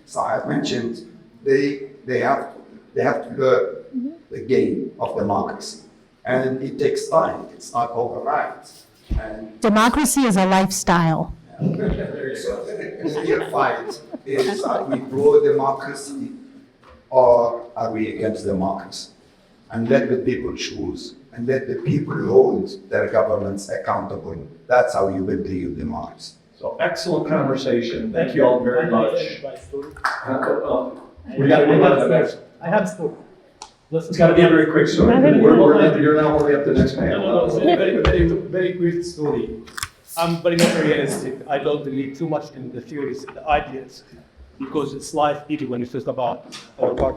Sahar mentioned, they have to learn the game of democracy. And it takes time. It's not overnight. And Democracy is a lifestyle. so the real fight is, are we pro-democracy or are we against democracy? And let the people choose. And let the people hold their governments accountable. That's how you build real democracy. So excellent conversation. Thank you all very much. We got to move on to the next. I have a story. It's got to be a very quick story. You're now already up to the next panel. Very quick story. I'm very materialistic. I don't believe too much in the theories and the ideas because it's life easy when it's just about our part.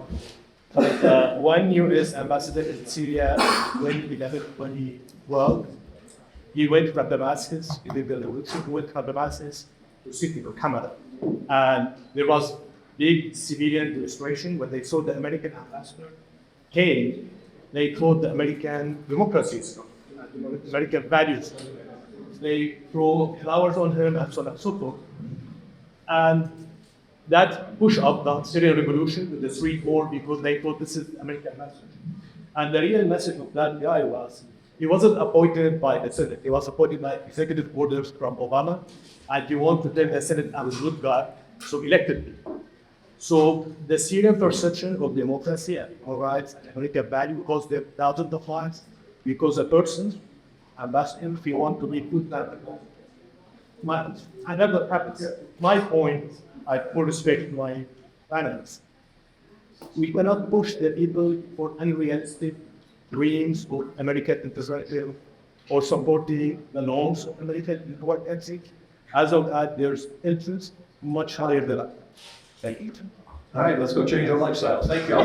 But one U.S. ambassador in Syria, 2011, 2012, he went from Damascus, he did the website, he went from Damascus to city of Canada. And there was big civilian demonstration when they saw the American ambassador came. They thought the American democracy, American values. They throw flowers on him and so on and so forth. And that pushed up the Syrian revolution with the street war because they thought this is American message. And the real message of that guy was, he wasn't appointed by the Senate, he was appointed by executive orders from Obama, and he wanted to tell the Senate I was a good guy, so elected me. So the Syrian perception of democracy and human rights and American value caused them thousands of lives because a person, ambassador, if you want to be good, I never happens. My point, I full respect my panelists. We cannot push the people for unrealistic dreams of American intervention or supporting the norms of American work ethic, as long as there's interest much higher than that. Thank you. All right, let's go change our lifestyles. Thank you.